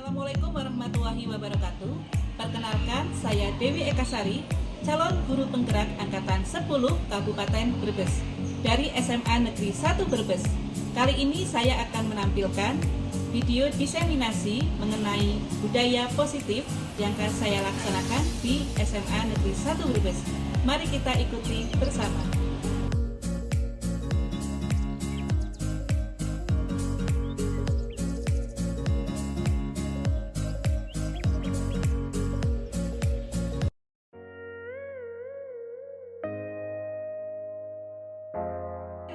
Assalamualaikum warahmatullahi wabarakatuh. Perkenalkan, saya Dewi Ekasari, calon guru penggerak angkatan 10 Kabupaten Brebes dari SMA Negeri 1 Brebes. Kali ini saya akan menampilkan video diseminasi mengenai budaya positif yang akan saya laksanakan di SMA Negeri 1 Brebes. Mari kita ikuti bersama.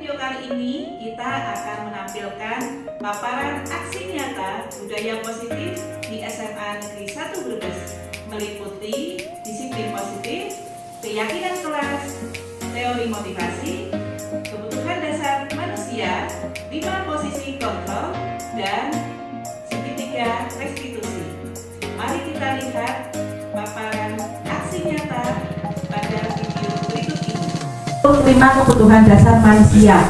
Video kali ini kita akan menampilkan paparan aksi nyata budaya positif di SMA Negeri 1 Brebes, meliputi disiplin positif, keyakinan kelas, teori motivasi, kebutuhan dasar manusia, 5 posisi kontrol, dan segitiga restitusi. Mari kita lihat paparan aksi nyata pada video berikut ini. 5 kebutuhan dasar manusia.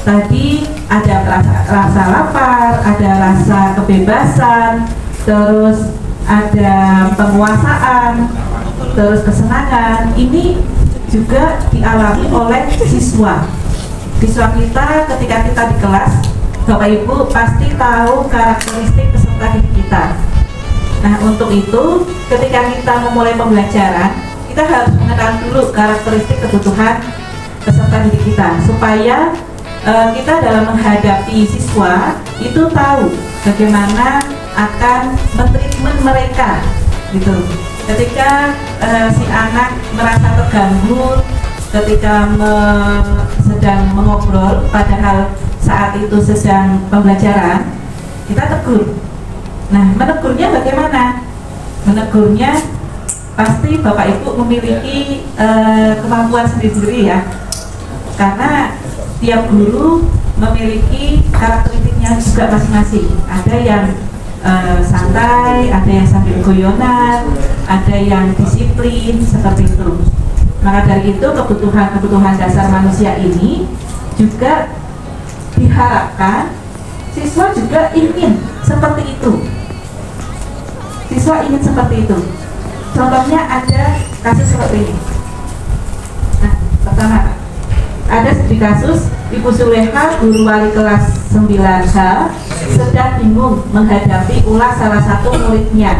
Tadi ada rasa lapar, ada rasa kebebasan, terus ada penguasaan, terus kesenangan. Ini juga dialami oleh siswa. Siswa kita ketika kita di kelas, Bapak Ibu pasti tahu karakteristik peserta didik kita. Nah, untuk itu ketika kita memulai pembelajaran, kita harus mengenal dulu karakteristik kebutuhan peserta didik kita supaya kita dalam menghadapi siswa itu tahu bagaimana akan mentreatment mereka gitu. Ketika si anak merasa terganggu ketika sedang mengobrol padahal saat itu sedang pembelajaran, kita tegur. Nah, menegurnya bagaimana? Menegurnya pasti Bapak Ibu memiliki kemampuan sendiri-sendiri ya, karena tiap guru memiliki karakteristiknya juga masing-masing. Ada yang santai, ada yang sambil guyonan, ada yang disiplin, seperti itu. Maka dari itu kebutuhan dasar manusia ini juga diharapkan siswa juga ingin seperti itu. Siswa ingin seperti itu. Contohnya ada kasus seperti ini. Nah, pertama ada studi kasus Ibu Suleha, guru wali kelas 9H, sedang bingung menghadapi ulah salah satu muridnya,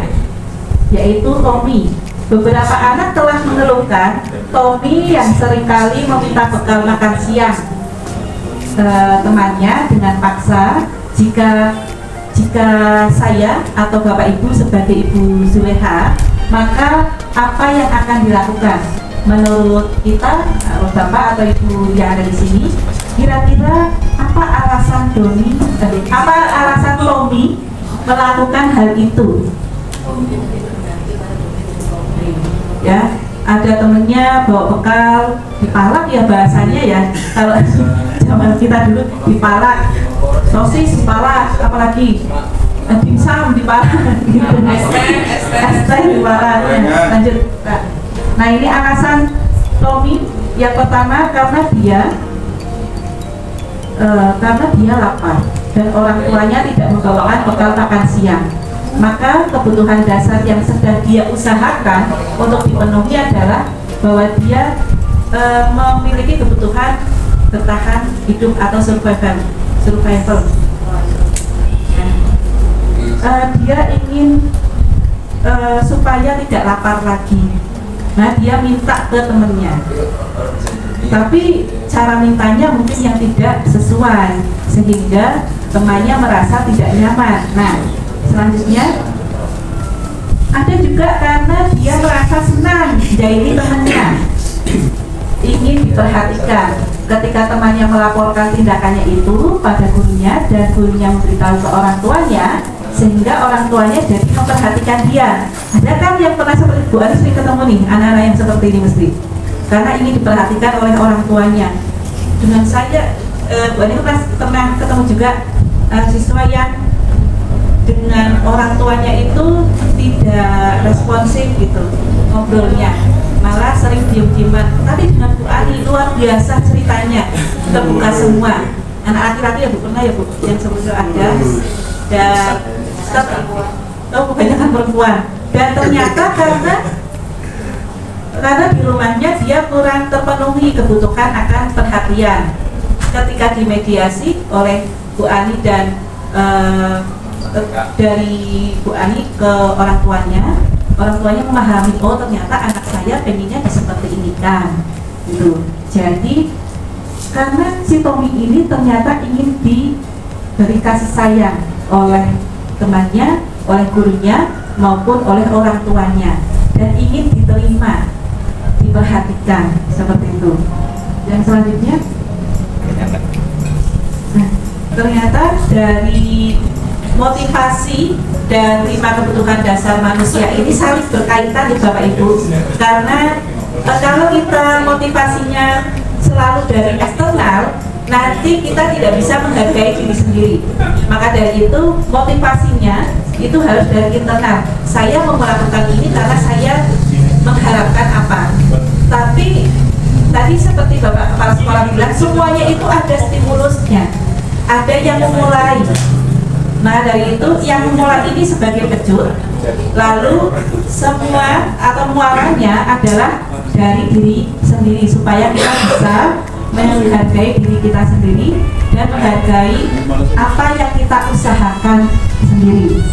yaitu Tommy. Beberapa anak telah mengeluhkan Tommy yang seringkali meminta bekal makan siang temannya dengan paksa. Jika saya atau Bapak Ibu sebagai Ibu Suleha, maka apa yang akan dilakukan? Menurut kita, Bapak atau Ibu yang ada di sini, kira-kira apa alasan Tommy melakukan hal itu? Ya, ada temennya bawa bekal, dipalak ya bahasanya ya. Kalau zaman kita dulu dipalak, sosis dipalak, apalagi dimsum dipalak, gitu. Es teh dipalak. Lanjut. Nah, ini alasan Tommy yang pertama karena dia lapar dan orang tuanya tidak membawakan bekal makan siang. Maka kebutuhan dasar yang sedang dia usahakan untuk dipenuhi adalah bahwa dia memiliki kebutuhan bertahan hidup atau survival. Dia ingin supaya tidak lapar lagi. Nah, dia minta ke temennya, tapi cara mintanya mungkin yang tidak sesuai sehingga temannya merasa tidak nyaman. Nah, selanjutnya ada juga karena dia merasa senang jadi temannya, ingin diperhatikan. Ketika temannya melaporkan tindakannya itu pada gurunya dan gurunya memberitahu ke orang tuanya, sehingga orang tuanya jadi memperhatikan dia. Ada kan yang pernah seperti Bu Ani sering ketemu nih anak-anak yang seperti ini mesti karena ingin diperhatikan oleh orang tuanya. Dengan saya Bu Ani pernah ketemu juga siswa yang dengan orang tuanya itu tidak responsif gitu ngobrolnya, malah sering diem-dieman. Tapi dengan Bu Ani luar biasa ceritanya, terbuka semua. Anak laki-laki ya Bu, pernah ya Bu yang seperti itu ada. Dan kebanyakan perempuan. Dan ternyata karena di rumahnya dia kurang terpenuhi kebutuhan akan perhatian. Ketika dimediasi oleh Bu Ani dan dari Bu Ani ke orang tuanya memahami, oh ternyata anak saya pengennya seperti ini kan, gitu. Jadi karena si Tommy ini ternyata ingin diberi kasih sayang oleh temannya, oleh gurunya maupun oleh orang tuanya, dan ingin diterima, diperhatikan seperti itu. Yang selanjutnya, nah, ternyata dari motivasi dan 5 kebutuhan dasar manusia ini saling berkaitan di Bapak Ibu, karena kalau kita motivasinya selalu dari eksternal, nanti kita tidak bisa menghargai diri sendiri. Maka dari itu motivasinya itu harus dari internal. Saya mau melakukan ini karena saya mengharapkan apa. Tapi tadi seperti Bapak Kepala Sekolah bilang, semuanya itu ada stimulusnya, ada yang memulai. Nah dari itu yang memulai ini sebagai pejut, lalu semua atau muaranya adalah dari diri sendiri, supaya kita bisa menghargai diri kita sendiri dan menghargai apa yang kita usahakan sendiri.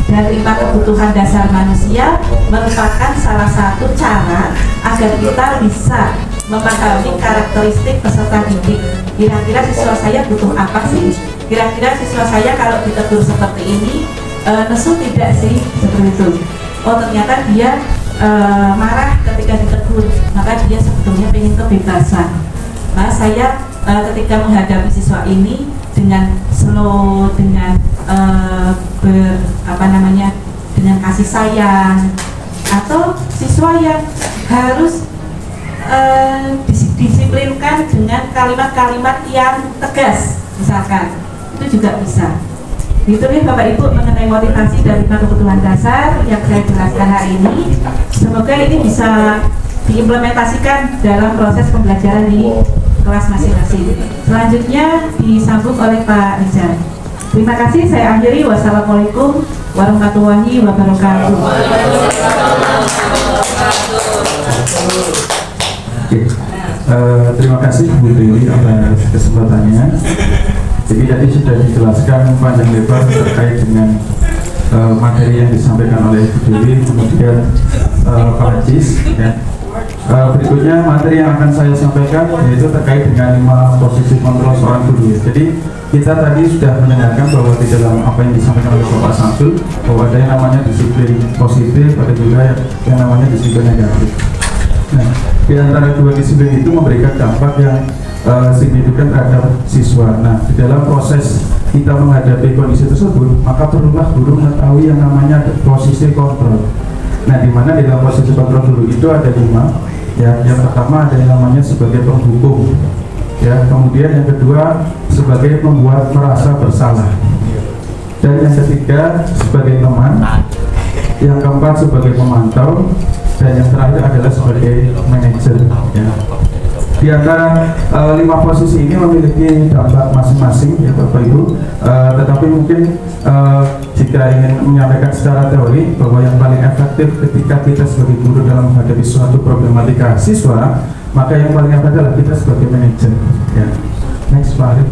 Dan 5 kebutuhan dasar manusia merupakan salah satu cara agar kita bisa memahami karakteristik peserta didik. Kira-kira siswa saya butuh apa sih? Kira-kira siswa saya kalau ditegur seperti ini nesu tidak sih, seperti itu. Oh ternyata dia marah ketika ditegur, maka dia sebetulnya pengen kebebasan. Nah saya ketika menghadapi siswa ini dengan slow, dengan dengan kasih sayang, atau siswa yang harus disiplinkan dengan kalimat-kalimat yang tegas, misalkan, itu juga bisa. Itu nih Bapak Ibu mengenai motivasi dari 5 kebutuhan dasar yang saya jelaskan hari ini. Semoga ini bisa diimplementasikan dalam proses pembelajaran di kelas masing-masing. Selanjutnya disambung oleh Pak Rizal. Terima kasih, saya akhiri. Wassalamualaikum warahmatullahi wabarakatuh. Terima kasih Bu Dewi atas kesempatannya. Jadi tadi sudah dijelaskan panjang lebar terkait dengan materi yang disampaikan oleh Bu Dewi, kemudian Pak Cis, ya. Berikutnya materi yang akan saya sampaikan yaitu terkait dengan 5 posisi kontrol seorang guru. Jadi kita tadi sudah mendengarkan bahwa di dalam apa yang disampaikan oleh Bapak Samsul, bahwa ada yang namanya disiplin positif, ada juga yang namanya disiplin negatif. Nah, di antara 2 disiplin itu memberikan dampak yang signifikan terhadap siswa. Nah, di dalam proses kita menghadapi kondisi tersebut, maka perlulah guru mengetahui yang namanya posisi kontrol. Nah, di mana di dalam posisi kontrol guru itu ada 5. Ya, yang pertama ada yang namanya sebagai penghukum. Ya, kemudian yang kedua sebagai membuat merasa bersalah. Dan yang ketiga sebagai teman. Yang keempat sebagai pemantau. Dan yang terakhir adalah sebagai manajer. Ya. Di antara 5 posisi ini memiliki dampak masing-masing, ya Bapak Ibu. Tetapi mungkin jika ingin menyampaikan secara teori bahwa yang paling efektif ketika kita sebagai guru dalam menghadapi suatu problematika siswa, maka yang paling efektif adalah kita sebagai manajer. Ya. Next Pak Arif.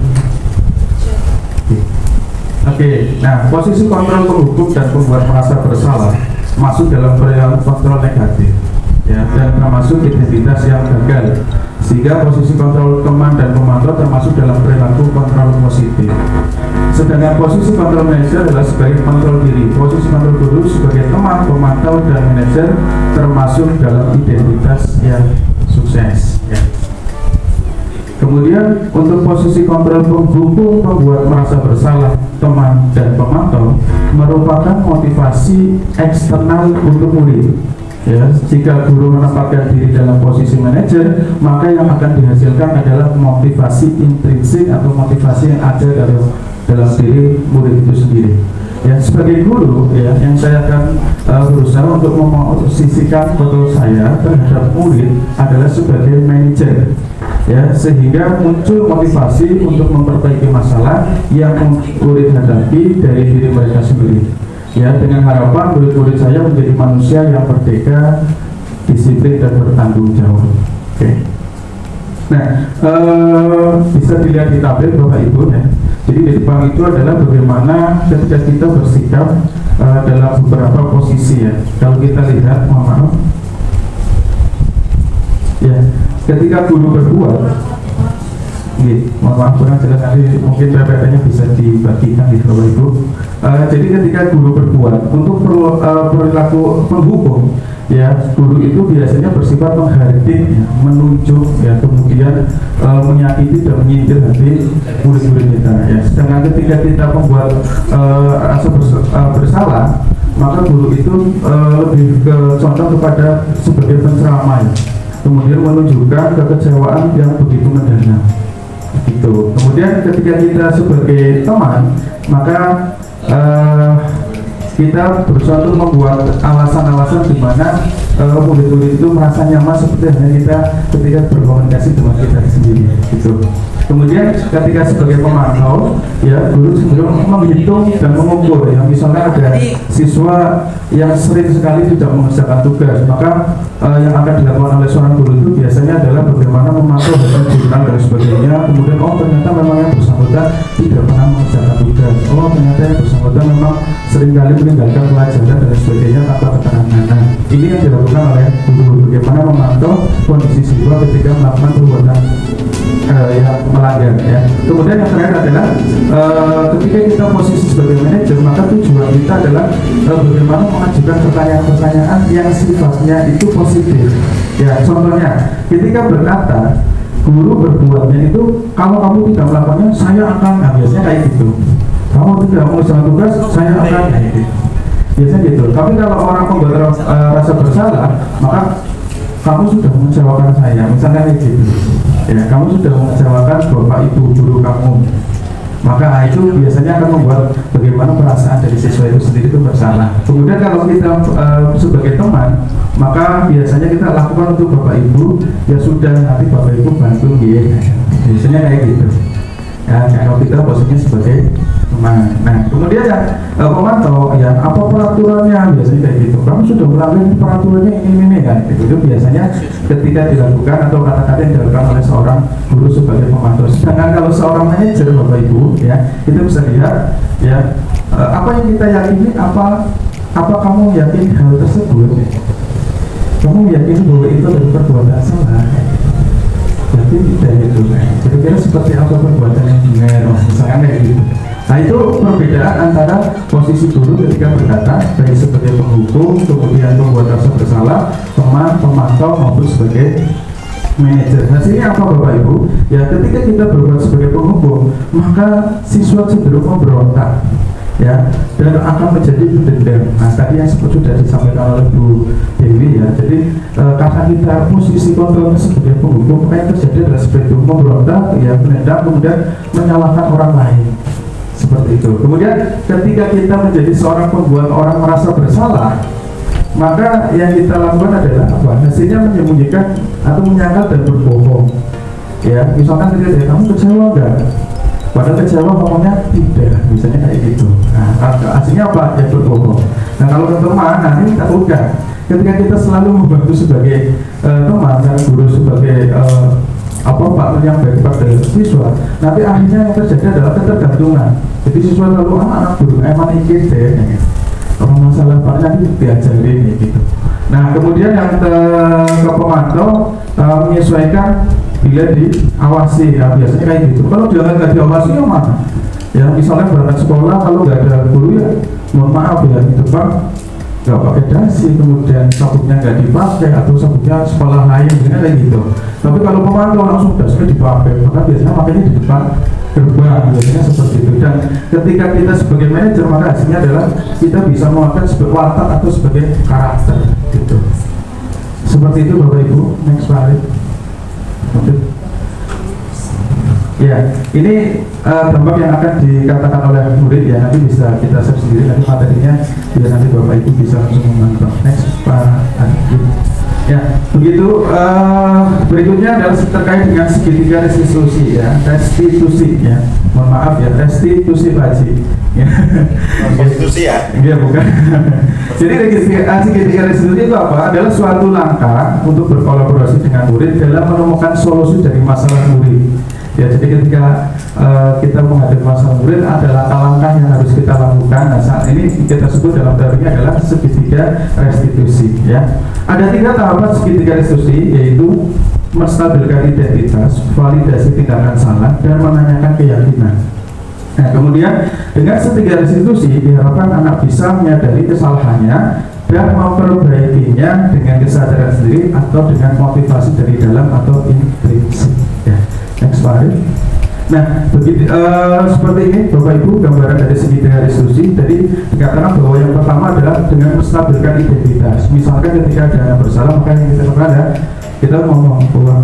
Oke. Nah, posisi kontrol penghukum dan pembuat merasa bersalah masuk dalam perilaku kontrol negatif, ya, dan termasuk identitas yang gagal, sehingga posisi kontrol teman dan pemantau termasuk dalam perilaku kontrol positif. Sedangkan posisi kontrol manajer adalah sebagai kontrol diri. Posisi kontrol guru sebagai teman, pemantau, dan manajer termasuk dalam identitas yang sukses, ya. Kemudian untuk posisi kontrol penghukum, membuat merasa bersalah teman dan pemantau merupakan motivasi eksternal untuk murid. Ya, jika guru menempatkan diri dalam posisi manajer, maka yang akan dihasilkan adalah motivasi intrinsik atau motivasi yang ada dalam diri murid itu sendiri. Ya, sebagai guru, ya, yang saya akan berusaha untuk memposisikan foto saya terhadap murid adalah sebagai manajer. Ya, sehingga muncul motivasi untuk memperbaiki masalah yang murid hadapi dari diri mereka sendiri. Ya, dengan harapan murid-murid saya menjadi manusia yang merdeka, disiplin dan bertanggung jawab. Oke. Nah, bisa dilihat di tabel Bapak Ibu ya. Jadi di depan itu adalah bagaimana ketika kita bersikap dalam beberapa posisi ya. Kalau kita lihat, mohon maaf, ya, ketika guru berbuat, mohon maaf kurang jelas, nanti mungkin PPT-nya bisa dibagikan di Bapak Ibu. Jadi ketika guru berbuat untuk perilaku penghukum, ya, guru itu biasanya bersifat menghardik, ya, menunjuk, ya, kemudian menyakiti dan menyindir hati murid-murid kita. Ya. Sedangkan ketika kita membuat rasa bersalah, maka guru itu lebih contoh kepada sebagai penceramah, ya. Kemudian menunjukkan kekecewaan yang begitu mendalam. Gitu. Kemudian ketika kita sebagai teman, maka kita berusaha untuk membuat alasan-alasan di mana murid-murid itu merasa nyaman seperti halnya kita ketika berkomunikasi dengan kita sendiri. Gitu. Kemudian ketika sebagai pemantau, ya, guru cenderung menghitung dan mengukur. Ya, misalnya ada siswa yang sering sekali tidak mengerjakan tugas, maka yang akan dilakukan oleh seorang guru itu biasanya adalah bagaimana memantau hasil jurnal dan sebagainya. Kemudian ternyata memang yang bersangkutan tidak pernah mengerjakan tugas. Ternyata yang bersangkutan memang seringkali meninggalkan pelajaran dan sebagainya tanpa keterangan. Nah, ini yang dilakukan oleh guru, bagaimana memantau kondisi siswa ketika melakukan perbuatan yang melanggar, ya. Kemudian yang terakhir adalah ketika kita posisi sebagai manajer, maka tujuan kita adalah bagaimana mengajukan pertanyaan-pertanyaan yang sifatnya itu positif. Ya, contohnya ketika berkata guru berbuatnya itu, kalau kamu tidak melakukannya saya akan, nah, biasanya kayak gitu. Kamu tidak mengerjakan tugas saya akan, kayak gitu. Biasanya gitu. Tapi kalau orang membuat rasa bersalah, maka kamu sudah mengecewakan saya, misalnya kayak gitu. Ya, kamu sudah mengecewakan bapak ibu guru kamu, maka itu biasanya akan membuat bagaimana perasaan dari siswa itu sendiri itu bersalah. Kemudian kalau kita sebagai teman, maka biasanya kita lakukan untuk bapak ibu, ya sudah, nanti bapak ibu bantu, ya. Biasanya kayak gitu. Ya, kalau kita posisinya sebagai teman. Nah, kemudian yang pemantau, ya, apa peraturannya, biasanya kayak gitu. Kamu sudah melanggar peraturannya ini kan, itu biasanya ketika dilakukan atau kata-kata yang dilakukan oleh seorang guru sebagai pemantau. Sedangkan kalau seorang manajer bapak ibu, ya, kita bisa lihat, ya, apa yang kita yakini, apa kamu yakin hal tersebut, kamu yakin bahwa itu adalah perbuatan salah. Jadi tidak itu, kira-kira seperti apa perbuatan yang benar, misalkan kayak gitu. Nah, itu perbedaan antara posisi guru ketika berkata baik sebagai penghukum, kemudian membuat rasa bersalah, teman, pemantau, maupun sebagai manajer. Hasilnya apa Bapak Ibu? Ya, ketika kita berbuat sebagai penghukum, maka siswa cenderung memberontak, ya, dan akan menjadi pendendam. Nah, tadi yang sudah disampaikan oleh Bu Dewi, ya, jadi karena kita posisi kontrolnya sebagai penghukum, maka yang terjadi adalah seperti itu, memberontak, ya, pendendam, kemudian menyalahkan orang lain, seperti itu. Kemudian ketika kita menjadi seorang pembuat orang merasa bersalah, maka yang kita lakukan adalah apa? Hasilnya menyembunyikan atau menyangkal dan berbohong. Ya, misalkan ketika kamu kecewa enggak? Padahal kecewa ngomongnya tidak, misalnya kayak gitu. Nah, hasilnya apa? Ya berbohong. Nah, kalau ke teman, nah ini kita udah. Ketika kita selalu membantu sebagai teman, dan guru sebagai partner yang baik pada siswa, nanti akhirnya yang terjadi adalah ketergantungan. Jadi siswa selalu anak guru emang ingin deh, kalau masalah Pak nanti diajarin gitu. Nah, kemudian yang ke pemantau, menyesuaikan bila diawasi, ya, biasanya kayak gitu. Kalau dia nggak diawasi, ya mana? Ya, misalnya berangkat sekolah, kalau nggak ada guru, ya mohon maaf ya, gitu Pak, nggak pakai dasi, kemudian sabuknya nggak dipakai, atau sabuknya sekolah lain, kayak gitu. Tapi kalau pemantau langsung dasnya dipakai, maka biasanya makanya di depan gerbang, biasanya seperti itu. Dan ketika kita sebagai manajer, maka hasilnya adalah kita bisa mengangkat sebagai watak atau sebagai karakter, gitu. Seperti itu Bapak Ibu. Next slide. Ya, ini dampak yang akan dikatakan oleh murid, ya, nanti bisa kita share sendiri nanti materinya, biar nanti Bapak Ibu bisa langsung menonton. Next Pak Adi. Ya, begitu berikutnya adalah terkait dengan segitiga restitusi ya, restitusi ya. Mohon maaf ya, restitusi Pak Haji. Ya. Konstitusi ya? Iya bukan. Jadi segitiga restitusi itu apa? Adalah suatu langkah untuk berkolaborasi dengan murid dalam menemukan solusi dari masalah murid. Ya, jadi ketika kita menghadapi masalah murid ada langkah-langkah yang harus kita lakukan. Nah, saat ini kita sebut dalam teorinya adalah segitiga restitusi. Ya, ada 3 tahapan segitiga restitusi, yaitu menstabilkan identitas, validasi tindakan salah, dan menanyakan keyakinan. Nah, kemudian dengan segitiga restitusi diharapkan anak bisa menyadari kesalahannya dan memperbaikinya dengan kesadaran sendiri atau dengan motivasi dari dalam atau intrinsik. Ya. Next slide. Nah, begitu seperti ini Bapak Ibu gambaran dari segitiga restitusi. Jadi dikatakan bahwa yang pertama adalah dengan menstabilkan identitas. Misalkan ketika ada anak bersalah, maka yang kita lakukan adalah kita ngomong bahwa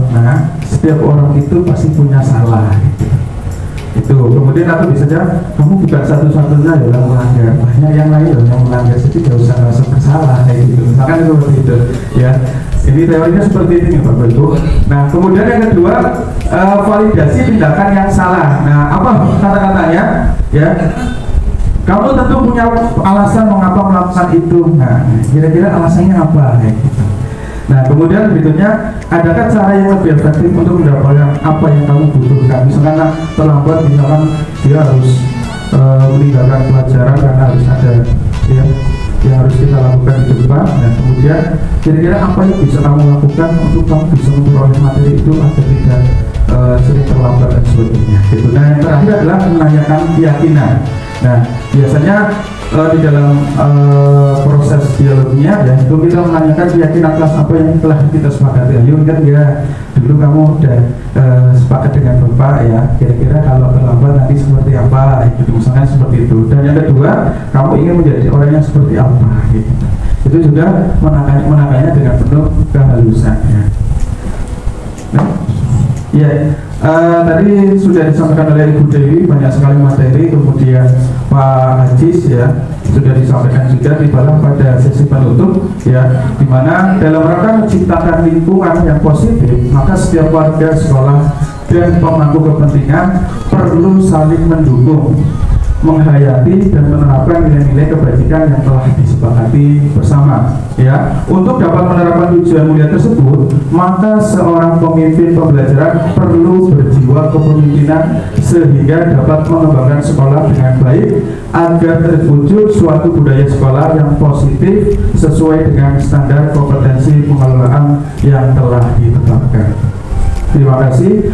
setiap orang itu pasti punya salah. Itu kemudian atau bisa saja kamu bukan satu-satunya yang melanggar, banyak yang lain yang melanggar, jadi tidak usah merasa bersalah kayak gitu. Misalkan seperti itu ya. Ini teorinya seperti ini Bapak Ibu. Nah, kemudian yang kedua validasi tindakan yang salah. Nah, apa kata-katanya? Ya, kamu tentu punya alasan mengapa melakukan itu. Nah, kira-kira alasannya apa? Kayak gitu. Nah, kemudian berikutnya, adakah cara yang lebih efektif untuk mendapatkan apa yang kamu butuhkan? Misalkan terlambat, misalkan dia harus meninggalkan pelajaran karena harus ada ya yang harus kita lakukan di depan. Dan kemudian kira-kira apa yang bisa kamu lakukan untuk kamu bisa memperoleh materi itu agar tidak sering terlambat dan sebagainya. Gitu. Nah, yang terakhir adalah menanyakan keyakinan. Nah, biasanya di dalam proses dialognya ya itu kita menanyakan keyakinan kelas apa yang telah kita sepakati. Ayo kan ya, dulu kamu udah sepakat dengan Bapak ya, kira-kira kalau terlambat nanti seperti apa gitu, misalnya seperti itu. Dan yang kedua, kamu ingin menjadi orang yang seperti apa gitu. Itu juga menangkanya dengan penuh kehalusan ya. Ya, tadi sudah disampaikan oleh Ibu Dewi banyak sekali materi, kemudian Pak Ajis ya sudah disampaikan juga di dalam pada sesi penutup ya, dimana dalam rangka menciptakan lingkungan yang positif, maka setiap warga sekolah dan pemangku kepentingan perlu saling mendukung, menghayati dan menerapkan nilai-nilai kebajikan yang telah disepakati bersama ya. Untuk dapat menerapkan tujuan mulia tersebut, maka seorang pemimpin pembelajaran perlu berjiwa kepemimpinan sehingga dapat mengembangkan sekolah dengan baik agar terwujud suatu budaya sekolah yang positif sesuai dengan standar kompetensi pengelolaan yang telah ditetapkan. Terima kasih.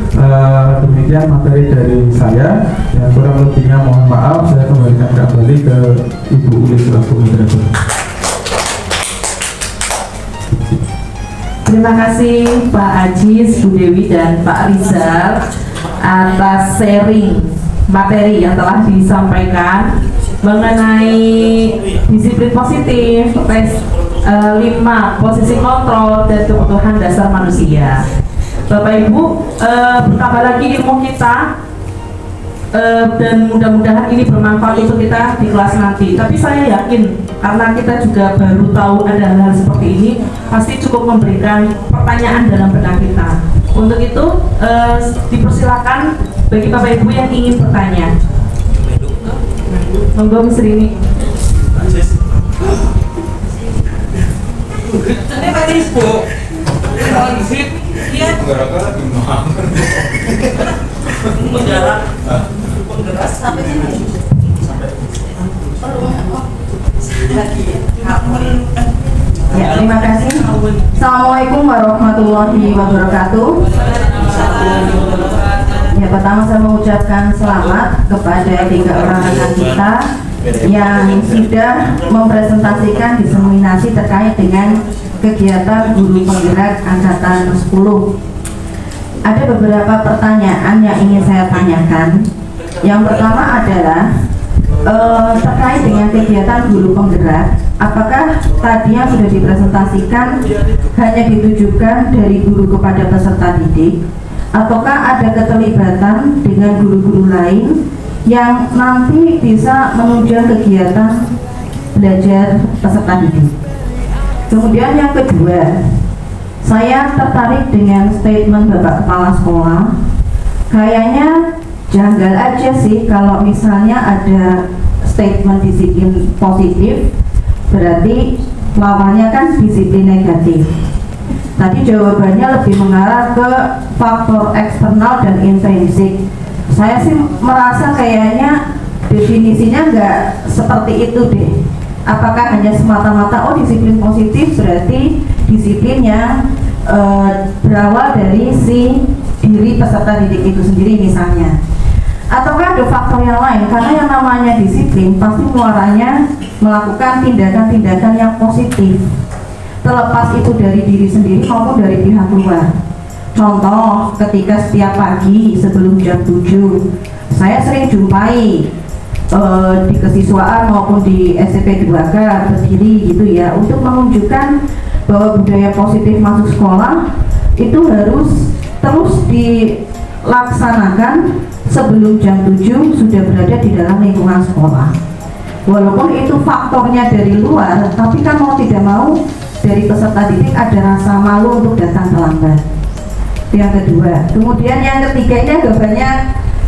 Demikian materi dari saya. Yang kurang lebihnya mohon maaf. Saya kembalikan kembali ke Ibu Uli selaku moderator. Terima kasih Pak Ajis, Bu Dewi, dan Pak Rizal atas sharing materi yang telah disampaikan mengenai disiplin positif, tes 5 posisi kontrol dan kebutuhan dasar manusia. Bapak Ibu, bertambah lagi ilmu kita dan mudah-mudahan ini bermanfaat untuk kita di kelas nanti. Tapi saya yakin karena kita juga baru tahu ada hal-hal seperti ini, pasti cukup memberikan pertanyaan dalam benak kita. Untuk itu dipersilakan bagi Bapak Ibu yang ingin bertanya. Monggo Miss Rini. Ini Pak Rizbo. Lihat. Penggeras sampai sini. Ya, terima kasih. Assalamualaikum warahmatullahi wabarakatuh. Ya, pertama saya mengucapkan selamat kepada 3 orang rekan kita yang sudah mempresentasikan diseminasi terkait dengan kegiatan guru penggerak angkatan 10. Ada beberapa pertanyaan yang ingin saya tanyakan. Yang pertama adalah terkait dengan kegiatan guru penggerak, apakah tadinya sudah dipresentasikan hanya ditujukan dari guru kepada peserta didik, ataukah ada keterlibatan dengan guru-guru lain yang nanti bisa menunjang kegiatan belajar peserta didik? Kemudian yang kedua, Saya tertarik dengan statement Bapak Kepala Sekolah. Kayaknya janggal aja sih kalau misalnya ada statement disiplin positif, berarti lawannya kan disiplin negatif. Tadi jawabannya lebih mengarah ke faktor eksternal dan intrinsik. Saya sih merasa kayaknya definisinya nggak seperti itu deh. Apakah hanya semata-mata disiplin positif berarti disiplin yang berawal dari si diri peserta didik itu sendiri misalnya, ataukah ada faktor yang lain? Karena yang namanya disiplin pasti muaranya melakukan tindakan-tindakan yang positif, terlepas itu dari diri sendiri maupun dari pihak luar. Contoh, ketika setiap pagi sebelum jam 7 saya sering jumpai di kesiswaan maupun di SMP 2K berdiri gitu ya, untuk menunjukkan bahwa budaya positif masuk sekolah itu harus terus dilaksanakan sebelum jam 7 sudah berada di dalam lingkungan sekolah. Walaupun itu faktornya dari luar, tapi kan mau tidak mau dari peserta didik ada rasa malu untuk datang terlambat. Yang kedua, kemudian yang ketiga ini agak banyak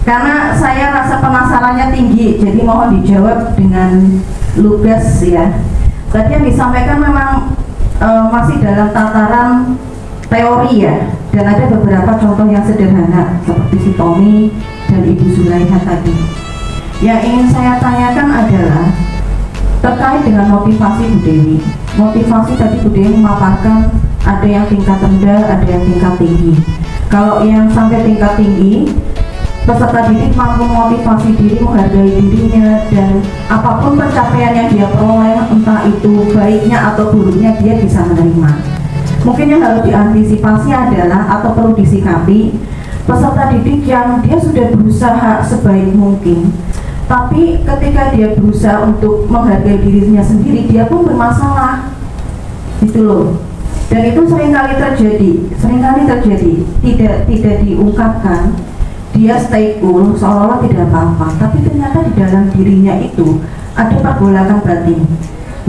karena saya rasa penasarannya tinggi, jadi mohon dijawab dengan lugas ya. Tadi yang disampaikan memang masih dalam tataran teori ya, dan ada beberapa contoh yang sederhana seperti si Tommy dan Ibu Zulaiha tadi. Yang ingin saya tanyakan adalah terkait dengan motivasi Bu Dewi. Motivasi tadi Bu Dewi memaparkan ada yang tingkat rendah, ada yang tingkat tinggi. Kalau yang sampai tingkat tinggi, peserta didik mampu memotivasi diri, menghargai dirinya, dan apapun pencapaian yang dia peroleh, entah itu baiknya atau buruknya, dia bisa menerima. Mungkin yang harus diantisipasi adalah atau perlu disikapi peserta didik yang dia sudah berusaha sebaik mungkin, tapi ketika dia berusaha untuk menghargai dirinya sendiri, dia pun bermasalah gitu loh. Dan itu seringkali terjadi, tidak diungkapkan. Dia stay cool, seolah-olah tidak apa-apa, tapi ternyata di dalam dirinya itu ada pergolakan batin.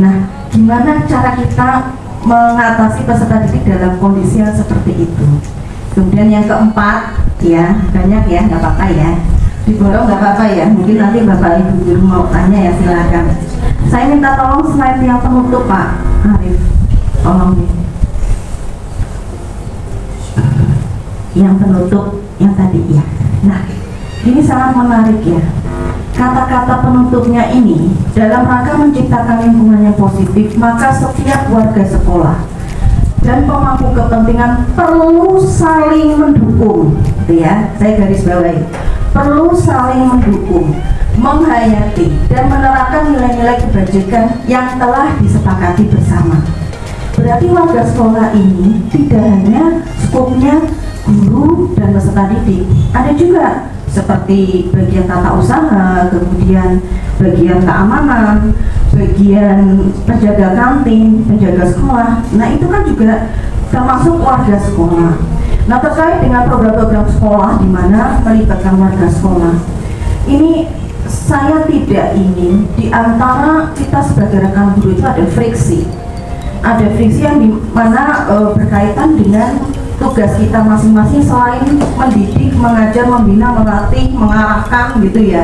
Nah, gimana cara kita mengatasi peserta didik dalam kondisi yang seperti itu? Kemudian yang keempat, ya banyak ya, nggak apa-apa ya, diborong nggak apa-apa ya, mungkin nanti Bapak Ibu Guru mau tanya ya silakan. Saya minta tolong slide yang penutup Pak Arif, tolong nih. Yang penutup yang tadi ya. Nah, ini sangat menarik ya. Kata-kata penutupnya ini dalam rangka menciptakan lingkungan yang positif, maka setiap warga sekolah dan pemangku kepentingan perlu saling mendukung, gitu ya. Saya garis bawahi, perlu saling mendukung, menghayati dan menerapkan nilai-nilai kebajikan yang telah disepakati bersama. Berarti warga sekolah ini tidak hanya skopnya guru dan peserta didik, ada juga seperti bagian tata usaha, kemudian bagian keamanan, bagian penjaga kantin, penjaga sekolah. Nah itu kan juga termasuk warga sekolah. Nah terkait dengan program-program sekolah di mana melibatkan warga sekolah, ini saya tidak ingin di antara kita sebagai rekan guru itu ada friksi yang dimana berkaitan dengan tugas kita masing-masing selain mendidik, mengajar, membina, melatih, mengarahkan gitu ya.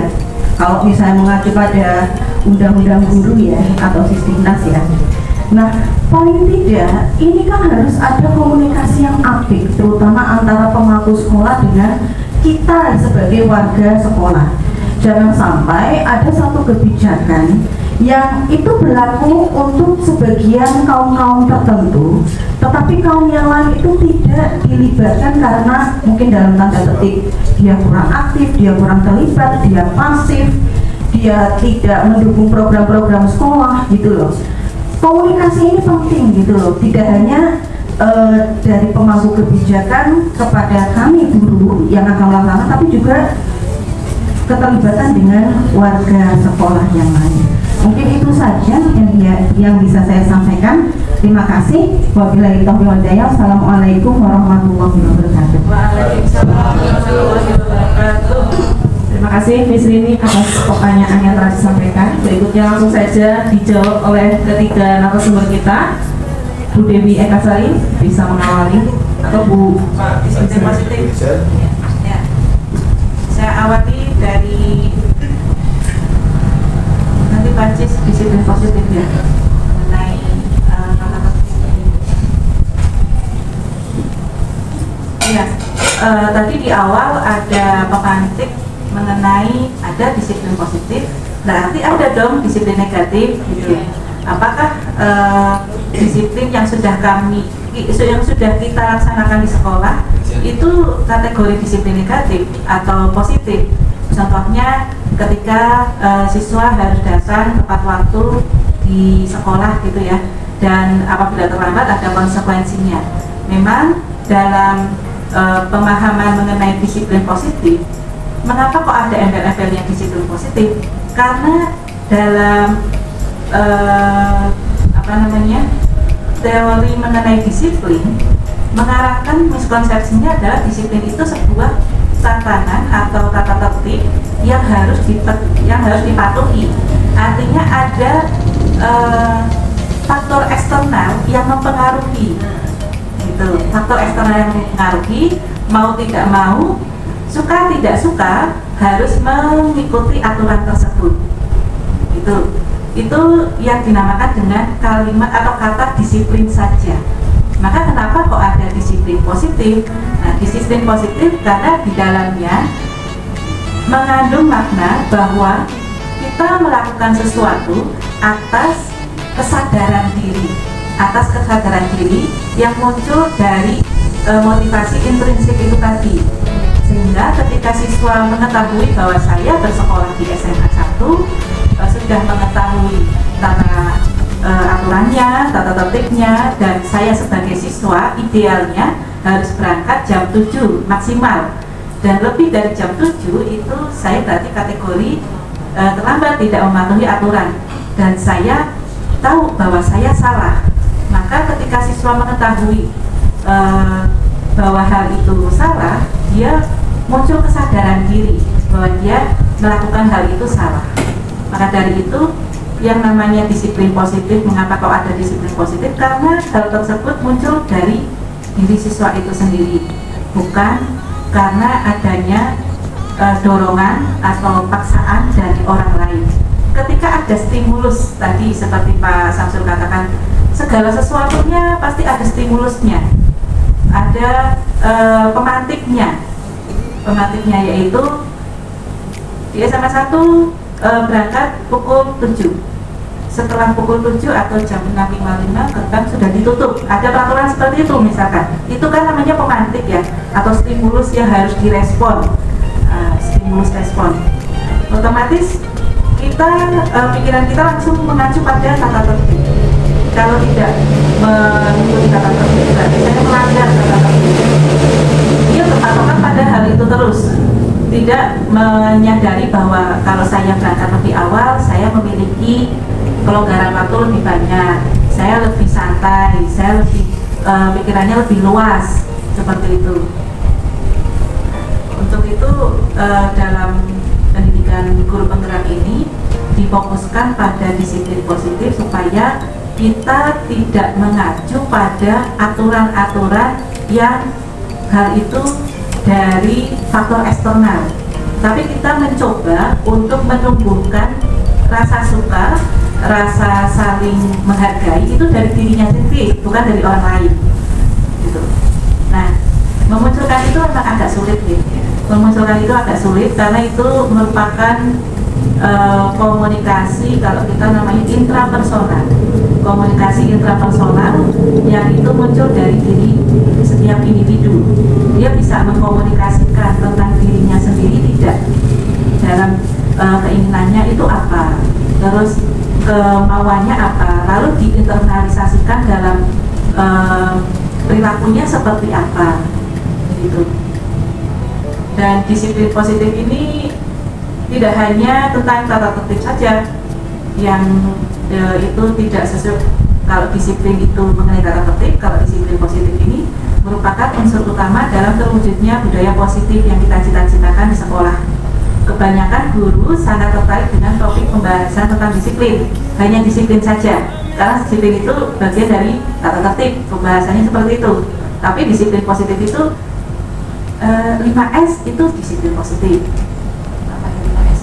Kalau misalnya mengacu pada undang-undang guru ya atau Sisdiknas ya. Nah, paling tidak ini kan harus ada komunikasi yang apik, terutama antara pemangku sekolah dengan kita sebagai warga sekolah. Jangan sampai ada satu kebijakan yang itu berlaku untuk sebagian kaum-kaum tertentu, tetapi kaum yang lain itu tidak dilibatkan karena mungkin dalam tanda petik dia kurang aktif, dia kurang terlibat, dia pasif, dia tidak mendukung program-program sekolah gitu loh. Komunikasi ini penting gitu loh, tidak hanya dari pemangku kebijakan kepada kami guru yang akan melaksanakan, tapi juga keterlibatan dengan warga sekolah yang lain. Mungkin itu saja yang bisa saya sampaikan. Terima kasih. Wabillahi taufiq wal hidayah. Assalamualaikum warahmatullahi wabarakatuh. Waalaikumsalam warahmatullahi wabarakatuh. Terima kasih Miss Rini atas pertanyaan yang telah disampaikan. Berikutnya langsung saja dijawab oleh ketiga narasumber kita. Bu Dewi Ekasari bisa mengawali atau Bu disiplin positif. Ya. Saya awali dari nanti Pancis disiplin positif ya mengenai kata-kata disiplin. Ya, tadi di awal ada pemantik mengenai ada disiplin positif, berarti ada dong disiplin negatif gitu. Apakah disiplin yang sudah kita laksanakan di sekolah itu kategori disiplin negatif atau positif? Contohnya ketika siswa harus datang tepat waktu di sekolah gitu ya, dan apabila terlambat ada konsekuensinya. Memang dalam pemahaman mengenai disiplin positif, mengapa kok ada embel-embel yang disiplin positif? Karena dalam teori mengenai disiplin mengarahkan miskonsepsinya adalah disiplin itu sebuah tatanan atau tata tertib yang harus dipatuhi. Artinya ada faktor eksternal yang mempengaruhi. Gitu. Faktor eksternal yang mempengaruhi, mau tidak mau, suka tidak suka harus mengikuti aturan tersebut. Itu yang dinamakan dengan kalimat atau kata disiplin saja. Maka kenapa kok ada disiplin positif? Nah, disiplin positif karena di dalamnya mengandung makna bahwa kita melakukan sesuatu atas kesadaran diri yang muncul dari motivasi intrinsik itu tadi. Sehingga ketika siswa mengetahui bahwa saya bersekolah di SMA 1 sudah mengetahui tata aturannya, tata tertibnya, dan saya sebagai siswa idealnya harus berangkat jam 7 maksimal, dan lebih dari jam 7 itu saya berarti kategori terlambat, tidak mematuhi aturan, dan saya tahu bahwa saya salah. Maka ketika siswa mengetahui bahwa hal itu salah, dia muncul kesadaran diri bahwa dia melakukan hal itu salah. Maka dari itu yang namanya disiplin positif, mengapa kok ada disiplin positif? Karena hal tersebut muncul dari diri siswa itu sendiri, bukan karena adanya dorongan atau paksaan dari orang lain. Ketika ada stimulus tadi seperti Pak Samsul katakan, segala sesuatunya pasti ada stimulusnya, ada pemantiknya yaitu di SMA 1 berangkat pukul 7. Setelah pukul 7 atau jam 6.55 gerbang sudah ditutup. Ada peraturan seperti itu misalkan. Itu kan namanya pemantik ya, atau stimulus yang harus direspon. Stimulus respon. Otomatis kita pikiran kita langsung mengacu pada tata tertib. Kalau tidak mengikuti tata tertib, berarti saya melanggar tata tertib. Dia berpatokan pada hal itu terus. Tidak menyadari bahwa kalau saya berangkat lebih awal, saya memiliki kelonggaran waktu lebih banyak, saya lebih santai, saya lebih pikirannya lebih luas, seperti itu. Untuk itu dalam pendidikan guru penggerak ini difokuskan pada disiplin positif supaya kita tidak mengacu pada aturan-aturan yang hal itu dari faktor eksternal, tapi kita mencoba untuk menumbuhkan rasa suka, rasa saling menghargai itu dari dirinya sendiri, bukan dari orang lain gitu. Nah, memunculkan itu memang agak sulit gitu. Memunculkan itu agak sulit karena itu merupakan komunikasi, kalau kita namanya intrapersonal, komunikasi intrapersonal yang itu muncul dari diri setiap individu. Dia bisa mengkomunikasikan tentang dirinya sendiri tidak, dalam keinginannya itu apa, terus kemauannya apa, lalu diinternalisasikan dalam perilakunya seperti apa gitu. Dan disiplin positif ini tidak hanya tentang tata tertib saja yang itu tidak sesuai. Kalau disiplin itu mengenai tata tertib, kalau disiplin positif ini merupakan unsur utama dalam terwujudnya budaya positif yang kita cita-citakan di sekolah. kebanyakan guru sangat tertarik dengan topik pembahasan tentang disiplin, hanya disiplin saja. Karena disiplin itu bagian dari tata tertib, pembahasannya seperti itu. Tapi disiplin positif itu 5S itu disiplin positif. Apa yang 5S?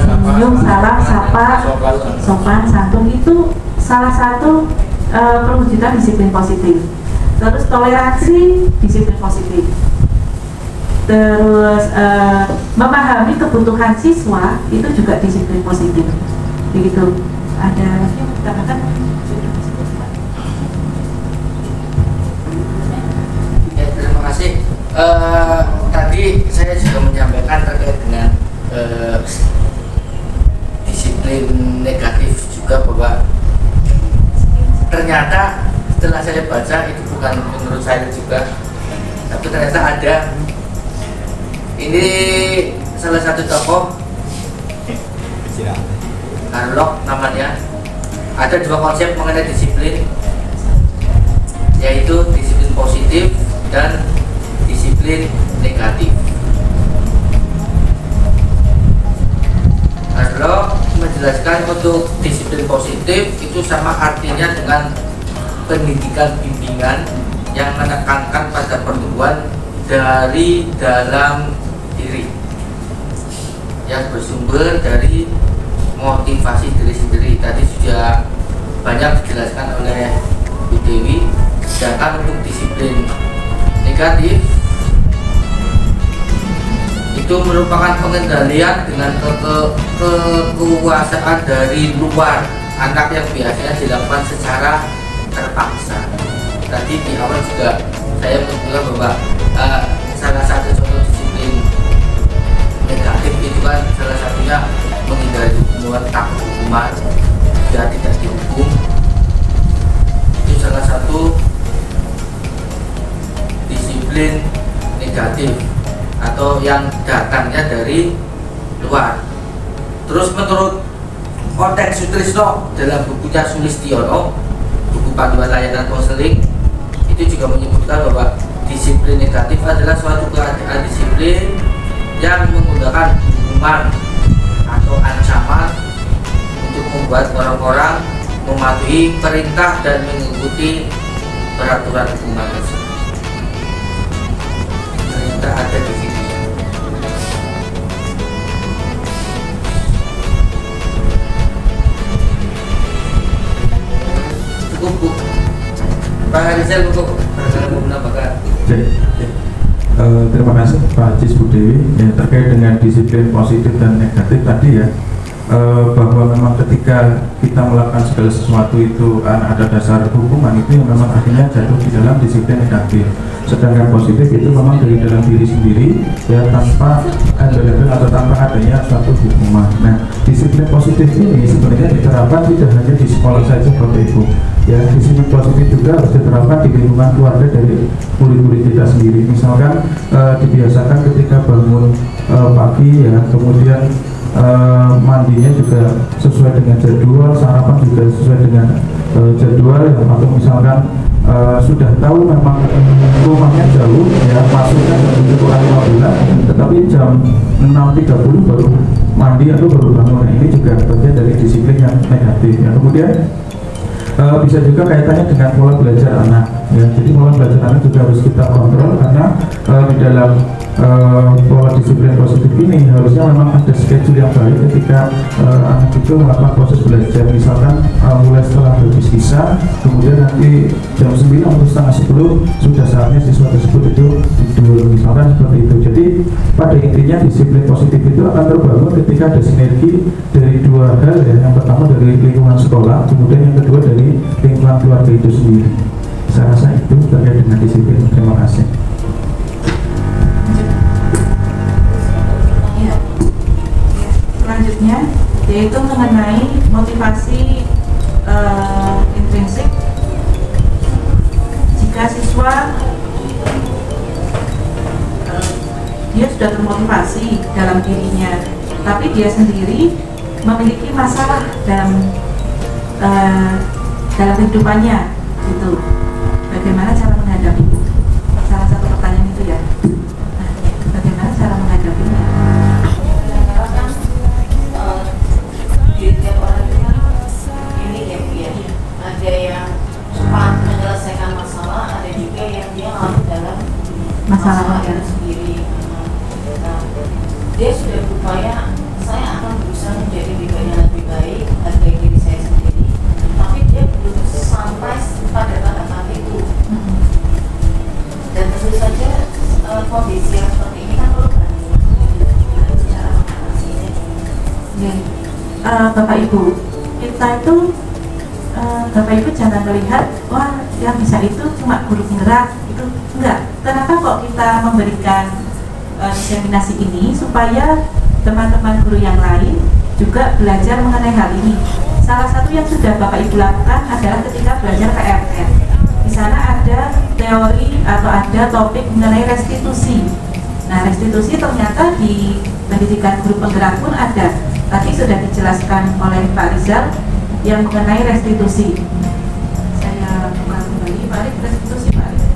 Senyum, salam, sapa, sopan, santun itu salah satu perwujudan disiplin positif. Terus toleransi disiplin positif. Terus memahami kebutuhan siswa itu juga disiplin positif. Begitu. Ada lagi yang ditambahkan? Ya, terima kasih. Tadi saya juga menyampaikan terkait dengan disiplin negatif juga, bahwa ternyata setelah saya baca itu bukan menurut saya juga, tapi ternyata ada. Ini salah satu tokoh Harlock namanya. Ada 2 konsep mengenai disiplin, yaitu disiplin positif dan disiplin negatif. Harlock menjelaskan untuk disiplin positif itu sama artinya dengan pendidikan bimbingan yang menekankan pada pertumbuhan dari dalam diri, yang bersumber dari motivasi diri sendiri. Tadi sudah banyak dijelaskan oleh Bu Dewi. Sedangkan untuk disiplin negatif itu merupakan pengendalian dengan kekuasaan dari luar anak yang biasanya dilakukan secara terpaksa. Tadi di awal juga saya menunjukkan bahwa salah satu contoh disiplin negatif itu kan salah satunya menghindari hukuman, takut hukuman, dan tidak dihukum. Itu salah satu disiplin negatif atau yang datangnya dari luar. Terus menurut Otek Sutrisno dalam bukunya Sulistiono, buku panduan layanan konseling, itu juga menyebutkan bahwa disiplin negatif adalah suatu keadaan disiplin yang menggunakan hukuman atau ancaman untuk membuat orang-orang mematuhi perintah dan mengikuti peraturan hukuman tersebut. Ternyata ada di sini. Cukup Bu. Pak Harisel untuk menambahkan. Terima kasih Pak Cis Bu Dewi. Ya, terkait dengan disiplin positif dan negatif tadi ya, bahwa memang ketika kita melakukan segala sesuatu itu ada dasar hukuman, itu yang memang akhirnya jatuh di dalam disiplin negatif. Sedangkan positif itu memang dari dalam diri sendiri ya, tanpa embel-embel atau tanpa adanya suatu hukuman. Nah, disiplin positif ini sebenarnya diterapkan tidak hanya di sekolah saja Bapak Ibu. Ya, disiplin positif juga harus diterapkan di lingkungan keluarga dari murid-murid kita sendiri. Misalkan dibiasakan ketika bangun pagi ya, kemudian mandinya juga sesuai dengan jadwal, sarapan juga sesuai dengan jadwal ya, atau misalkan sudah tahu memang rumahnya jauh ya, masuknya jam 7.15, tetapi jam 6.30 baru mandi atau baru bangun. Nah, ini juga bagian dari disiplin yang negatif ya. Kemudian bisa juga kaitannya dengan pola belajar anak ya. Jadi pola belajar anak juga harus kita kontrol, karena di dalam pola disiplin positif ini harusnya memang ada schedule yang baik ketika anak itu melakukan proses belajar. Misalkan mulai setelah habis sisa, kemudian nanti jam 9 atau setengah 10 sudah saatnya siswa tersebut itu tidur, misalkan seperti itu. Jadi pada intinya disiplin positif itu akan terbangun ketika ada sinergi dari 2 hal ya. Yang pertama dari lingkungan sekolah, kemudian yang kedua dari lingkungan keluarga itu sendiri. Saya rasa itu terkait dengan disiplin. Terima kasih. Selanjutnya yaitu mengenai motivasi intrinsik. Jika siswa dia sudah termotivasi dalam dirinya, tapi dia sendiri memiliki masalah dalam kehidupannya, gitu. Bagaimana cara menghadapi itu? Salah satu pertanyaan itu ya. Nah, bagaimana cara menghadapinya? masalahnya. sendiri. Nah, dia sudah berupaya, saya akan berusaha menjadi pribadi yang lebih baik, hargai diri saya sendiri, tapi dia belum sampai pada tahap itu. Dan tentu saja kondisi yang seperti ini kan perlu berani cara mengatasinya. Bapak Ibu, kita itu Bapak Ibu jangan melihat wah yang bisa itu cuma guru penggerak itu enggak. Kenapa kok kita memberikan diseminasi ini supaya teman-teman guru yang lain juga belajar mengenai hal ini. Salah satu yang sudah Bapak Ibu lakukan adalah ketika belajar PMN. Di sana ada teori atau ada topik mengenai restitusi. Nah, restitusi ternyata di pendidikan guru penggerak pun ada. Tadi sudah dijelaskan oleh Pak Rizal yang mengenai restitusi. Saya buka kembali, Pak Rizal, restitusi Pak Rizal.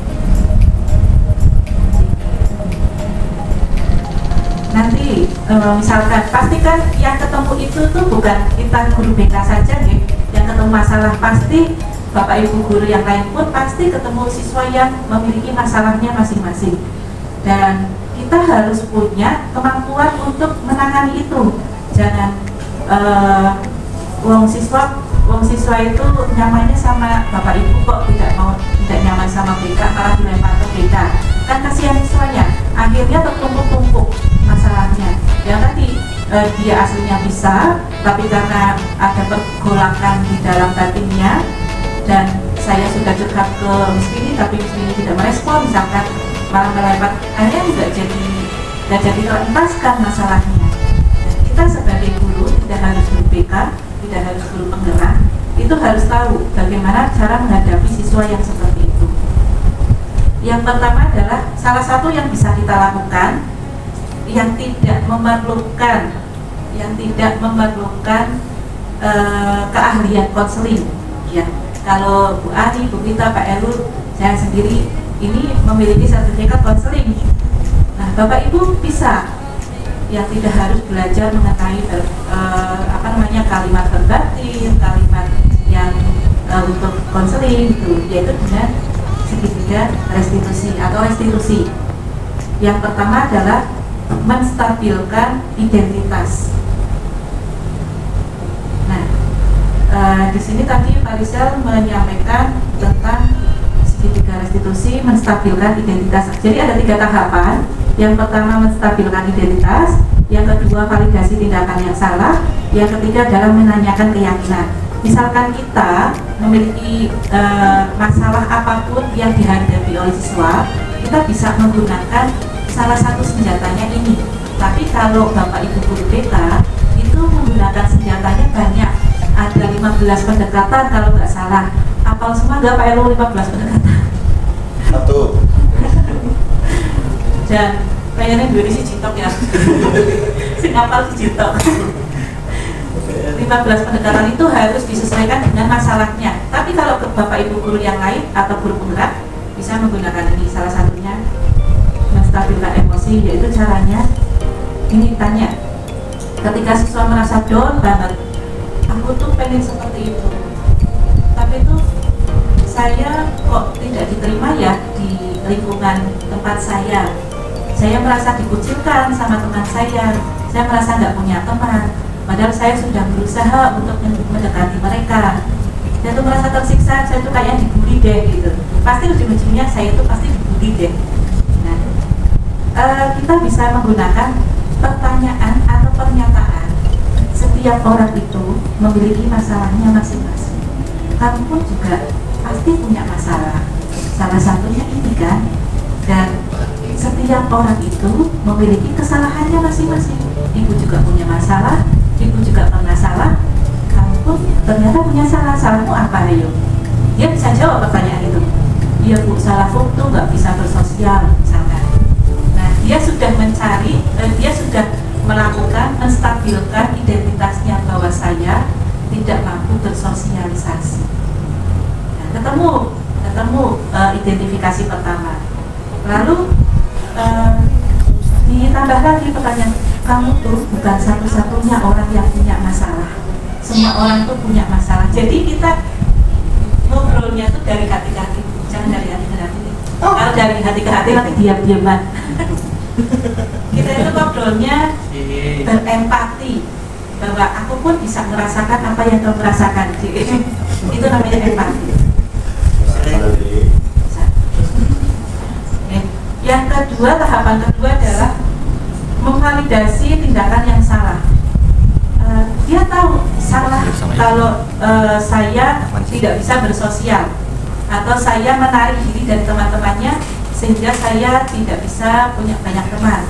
Nanti misalkan pastikan yang ketemu itu tuh bukan kita guru BK saja nih, yang ketemu masalah pasti Bapak Ibu guru yang lain pun pasti ketemu siswa yang memiliki masalahnya masing-masing. Dan kita harus punya kemampuan untuk menangani itu. Jangan wong siswa itu nyamannya sama Bapak Ibu kok tidak nyaman sama BK, malah dilempar ke BK. Kan kasihan siswanya, akhirnya tertumpuk-tumpuk masalahnya. Yang tadi dia aslinya bisa, tapi karena ada pergolakan di dalam batinnya, dan saya sudah curhat ke Miss, tapi Miss tidak merespon, misalkan malah melempar, akhirnya nggak jadi terentaskan masalahnya. Dan kita sebagai guru tidak harus guru BK, tidak harus guru penggerak, itu harus tahu bagaimana cara menghadapi siswa yang seperti itu. Yang pertama adalah salah satu yang bisa kita lakukan yang tidak memerlukan keahlian konseling, ya. Kalau Bu Ani, Bu Gita, Pak Elul, saya sendiri ini memiliki sertifikat konseling. Nah, Bapak Ibu bisa yang tidak harus belajar mengenai kalimat verbatim, kalimat yang untuk konseling itu, yaitu dengan segitiga restitusi atau restitusi. Yang pertama adalah menstabilkan identitas. Nah, di sini tadi Pak Rizal menyampaikan tentang segitiga restitusi, menstabilkan identitas. Jadi ada 3 tahapan. Yang pertama menstabilkan identitas, yang kedua validasi tindakan yang salah, yang ketiga adalah menanyakan keyakinan. Misalkan kita memiliki masalah apapun yang dihadapi oleh siswa, kita bisa menggunakan salah satu senjatanya ini. Tapi kalau Bapak Ibu guru BK itu menggunakan senjatanya banyak, ada 15 pendekatan kalau nggak salah. Apal semua nggak Pak Elo 15 pendekatan? 1. Dan kayaknya dua si Citok ya. Si ngapal si Citok. 15 pendekatan itu harus disesuaikan dengan masalahnya. Tapi kalau ke Bapak Ibu guru yang lain atau guru penggerak bisa menggunakan ini. Salah satunya menstabilkan emosi, yaitu caranya ini tanya. Ketika siswa merasa down banget, aku tuh pengen seperti itu, tapi itu saya kok tidak diterima ya di lingkungan tempat saya. Saya merasa dikucilkan sama teman saya merasa nggak punya teman. Padahal saya sudah berusaha untuk mendekati mereka. Saya tuh merasa tersiksa, saya tuh kayak dibully deh gitu. Pasti ujung-ujungnya saya itu pasti dibully deh. Nah, kita bisa menggunakan pertanyaan atau pernyataan. Setiap orang itu memiliki masalahnya masing-masing. Kamu pun juga pasti punya masalah. Salah satunya ini kan. Dan setiap orang itu memiliki kesalahannya masing-masing. Ibu juga punya masalah, ibu juga pernah salah, kamu pun ternyata punya salah. Salahmu apa, ayo? Dia bisa jawab pertanyaan itu. Iya Bu, salah foto nggak bisa bersosial misalkan. Nah, dia sudah mencari, dia sudah melakukan menstabilkan identitasnya bahwa saya tidak mampu bersosialisasi. Nah, ketemu identifikasi pertama. Lalu ditambah lagi pertanyaan, kamu tuh bukan satu-satunya orang yang punya masalah. Semua orang tuh punya masalah. Jadi kita ngobrolnya tuh dari hati ke hati, jangan dari hati ke hati. Kalau dari hati ke hati nanti diam-diaman. Kita itu ngobrolnya berempati, bahwa aku pun bisa merasakan apa yang kau merasakan. Itu namanya empati. Yang kedua, tahapan kedua adalah memvalidasi tindakan yang salah. Dia tahu salah kalau saya tidak bisa bersosial, atau saya menarik diri dari teman-temannya sehingga saya tidak bisa punya banyak teman.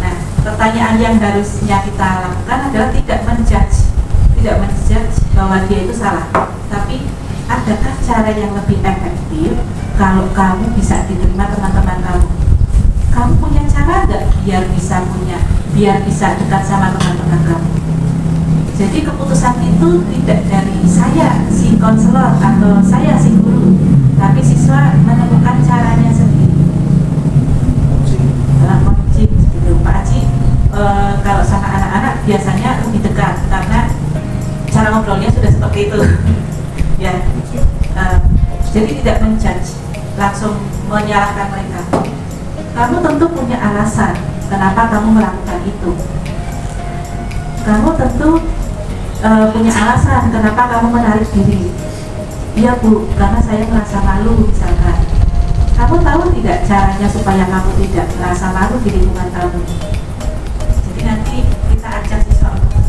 Nah, pertanyaan yang harusnya kita lakukan adalah tidak menjudge bahwa dia itu salah, tapi adakah cara yang lebih efektif kalau kamu bisa diterima teman-teman kamu? Kamu punya cara nggak biar bisa dekat sama teman-teman kamu? Jadi keputusan itu tidak dari saya si konselor atau saya si guru, tapi siswa menemukan caranya sendiri. Dalam coaching gitu, Pak Haji, kalau sama anak-anak biasanya lebih dekat karena cara ngobrolnya sudah seperti itu. Ya, jadi tidak menjudge, langsung menyalahkan mereka. Kamu tentu punya alasan kenapa kamu melakukan itu. Kamu tentu punya alasan kenapa kamu menarik diri. Iya Bu, karena saya merasa malu misalkan. Kamu tahu tidak caranya supaya kamu tidak merasa malu di lingkungan kamu? Jadi nanti kita ajak siswa untuk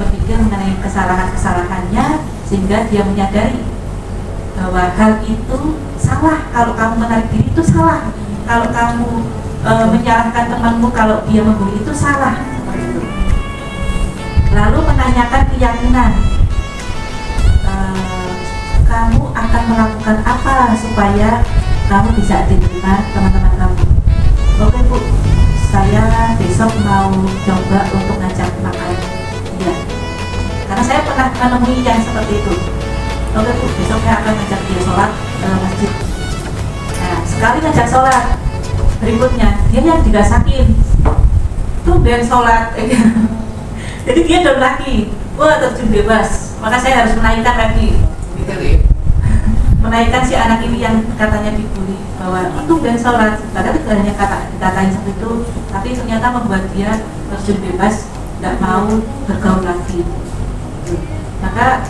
berpikir mengenai kesalahan-kesalahannya, sehingga dia menyadari bahwa hal itu salah. Kalau kamu menarik diri itu salah. Kalau kamu menyalahkan temanmu kalau dia membuli itu salah. Seperti itu. Lalu menanyakan keyakinan, kamu akan melakukan apa supaya kamu bisa diterima teman-teman kamu. Oke Bu, saya besok mau coba untuk ngajak makan. Ya, karena saya pernah menemui yang seperti itu. Oke Bu, besok saya akan ngajak dia sholat masjid. Nah, sekali ngajak sholat, berikutnya dia yang dirasakin tuh dan sholat. Jadi dia down lagi, wah terjun bebas, maka saya harus menaikkan lagi, menaikkan si anak ini yang katanya dibully, bahwa itu dan sholat, padahal itu hanya dikatain seperti itu, tapi ternyata membuat dia terjun bebas, tidak mau bergaul lagi. Maka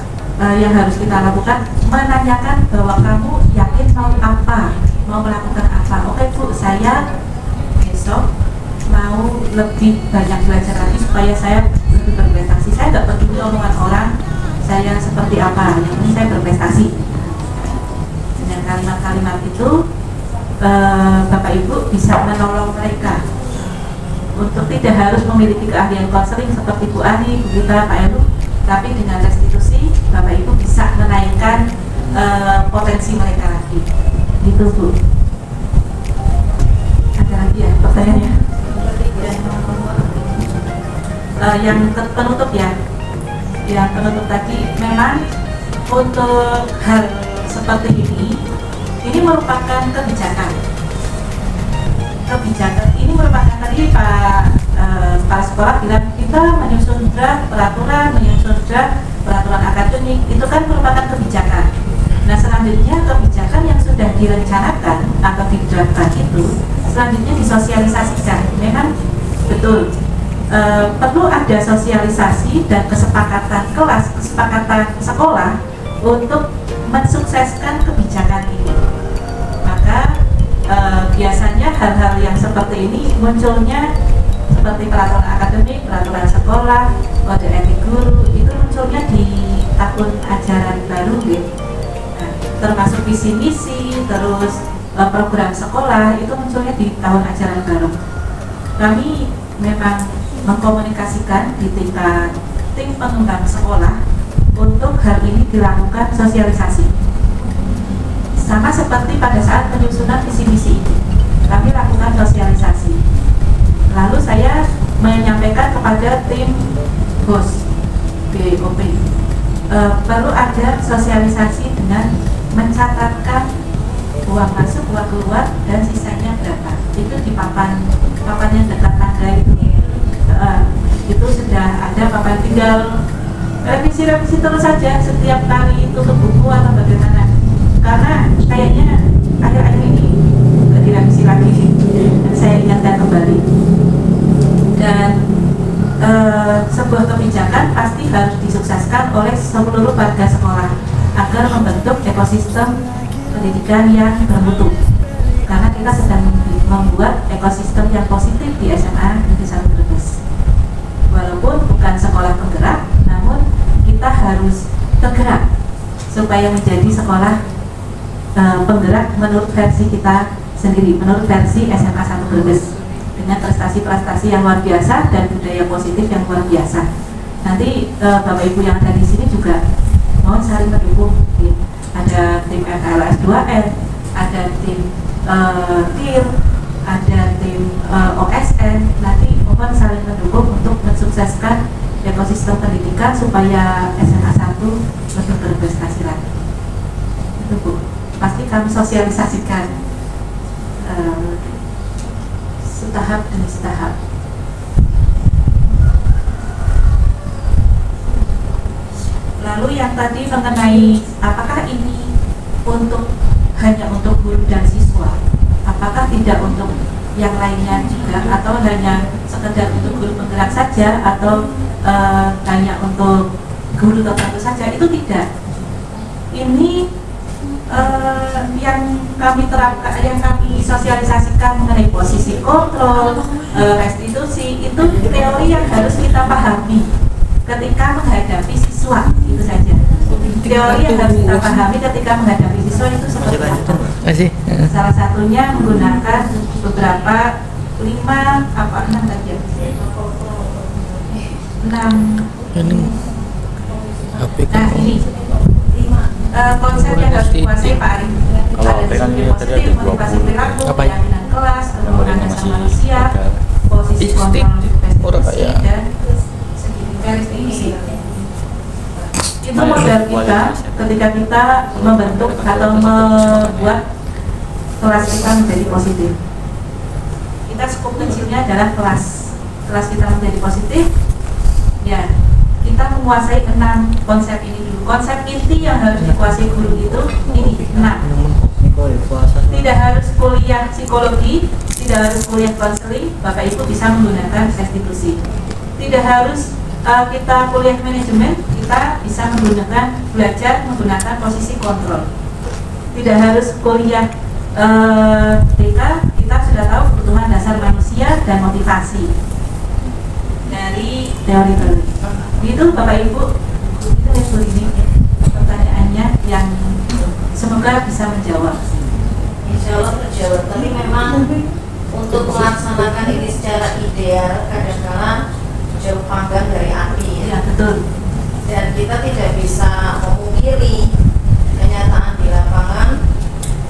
yang harus kita lakukan, menanyakan bahwa kamu yakin mau apa, mau melakukan apa. Oke Bu, saya besok mau lebih banyak belajar lagi supaya saya lebih berprestasi. Saya nggak peduli omongan orang saya seperti apa, yang penting saya berprestasi. Dengan kalimat-kalimat itu Bapak Ibu bisa menolong mereka untuk tidak harus memiliki keahlian konseling seperti Bu Ani, Bu Gita, Pak Elu, tapi dengan restitusi Bapak Ibu bisa menaikkan potensi mereka lagi. Gitu Bu. Ada lagi ya pertanyaannya? Yang penutup ya, yang penutup tadi, memang untuk hal seperti ini merupakan kebijakan ini merupakan, tadi Pak Kepala Sekolah bilang kita menyusun draft peraturan, peraturan akademik, itu kan merupakan kebijakan. Nah selanjutnya kebijakan yang sudah direncanakan atau didraftkan itu selanjutnya disosialisasikan. Memang betul perlu ada sosialisasi dan kesepakatan kelas, kesepakatan sekolah untuk mensukseskan kebijakan ini. Maka biasanya hal-hal yang seperti ini munculnya seperti peraturan akademik, peraturan sekolah, kode etik guru, itu munculnya di tahun ajaran baru ya. Nah, termasuk visi misi, terus program sekolah itu munculnya di tahun ajaran baru. Kami memang mengkomunikasikan di tingkat tim pengembang sekolah untuk hal ini dilakukan sosialisasi. Sama seperti pada saat penyusunan visi misi ini, kami lakukan sosialisasi. Lalu saya menyampaikan kepada tim BOS BOP, perlu ada sosialisasi dengan mencatatkan uang masuk, uang keluar, dan sisanya berapa. Itu di papan yang dekat tangga itu. Itu sudah ada papan, tinggal revisi terus saja setiap kali tutup buku atau bagaimana. karena kayaknya akhir-akhir ini direvisi lagi, dan saya ingatkan kembali. Dan sebuah kebijakan pasti harus disukseskan oleh seluruh warga sekolah agar membentuk ekosistem pendidikan yang bermutu. Karena kita sedang membuat ekosistem yang positif di SMA Negeri 1 Brebes. Walaupun bukan sekolah penggerak, namun kita harus tergerak supaya menjadi sekolah penggerak menurut versi kita sendiri, menurut versi SMA 1 Brebes, dengan prestasi-prestasi yang luar biasa dan budaya positif yang luar biasa. Nanti Bapak Ibu yang ada di sini juga mohon saling mendukung. Ada tim FLS 2N, ada tim TIR, ada tim OSN. Nanti mohon saling mendukung untuk mensukseskan ekosistem pendidikan supaya SMA 1 lebih berprestasi lagi. Itu Bu, pasti kami sosialisasikan setahap demi setahap. Lalu yang tadi mengenai apakah ini hanya untuk guru dan siswa, apakah tidak untuk yang lainnya juga, atau hanya sekedar untuk guru penggerak saja, atau hanya untuk guru tertentu saja, itu tidak. Ini yang kami terapkan, yang kami sosialisasikan mengenai posisi kontrol, restitusi, itu teori yang harus kita pahami ketika menghadapi siswa, itu saja. Teori yang harus kita pahami ketika menghadapi siswa itu seperti apa. Salah satunya menggunakan beberapa 6 tadi. 6. Nah ini konsep yang harus dikuasai Pak Ari. Ada disiplin positif, motivasi perilaku, keyakinan kelas, kemampuan dasar manusia, posisi kontrol restitusi, dan restitusi. Itu modal kita ketika kita membentuk atau membuat kelas kita menjadi positif. Kita skup kecilnya adalah kelas kita menjadi positif. Ya, kita menguasai 6 konsep ini dulu. Konsep inti yang harus dikuasai guru itu ini 6. Tidak harus kuliah psikologi, tidak harus kuliah konseling, Bapak Ibu bisa menggunakan restitusi. Tidak harus kita kuliah manajemen, kita bisa belajar menggunakan posisi kontrol. Tidak harus kuliah TK, kita sudah tahu kebutuhan dasar manusia dan motivasi dari teori-teori. Itu Bapak Ibu, itu ini pertanyaannya yang semoga bisa menjawab. Insya Allah terjawab, tapi memang untuk melaksanakan ini secara ideal kadang-kadang jauh panggang dari api ya. Ya betul. Dan kita tidak bisa memungkiri kenyataan di lapangan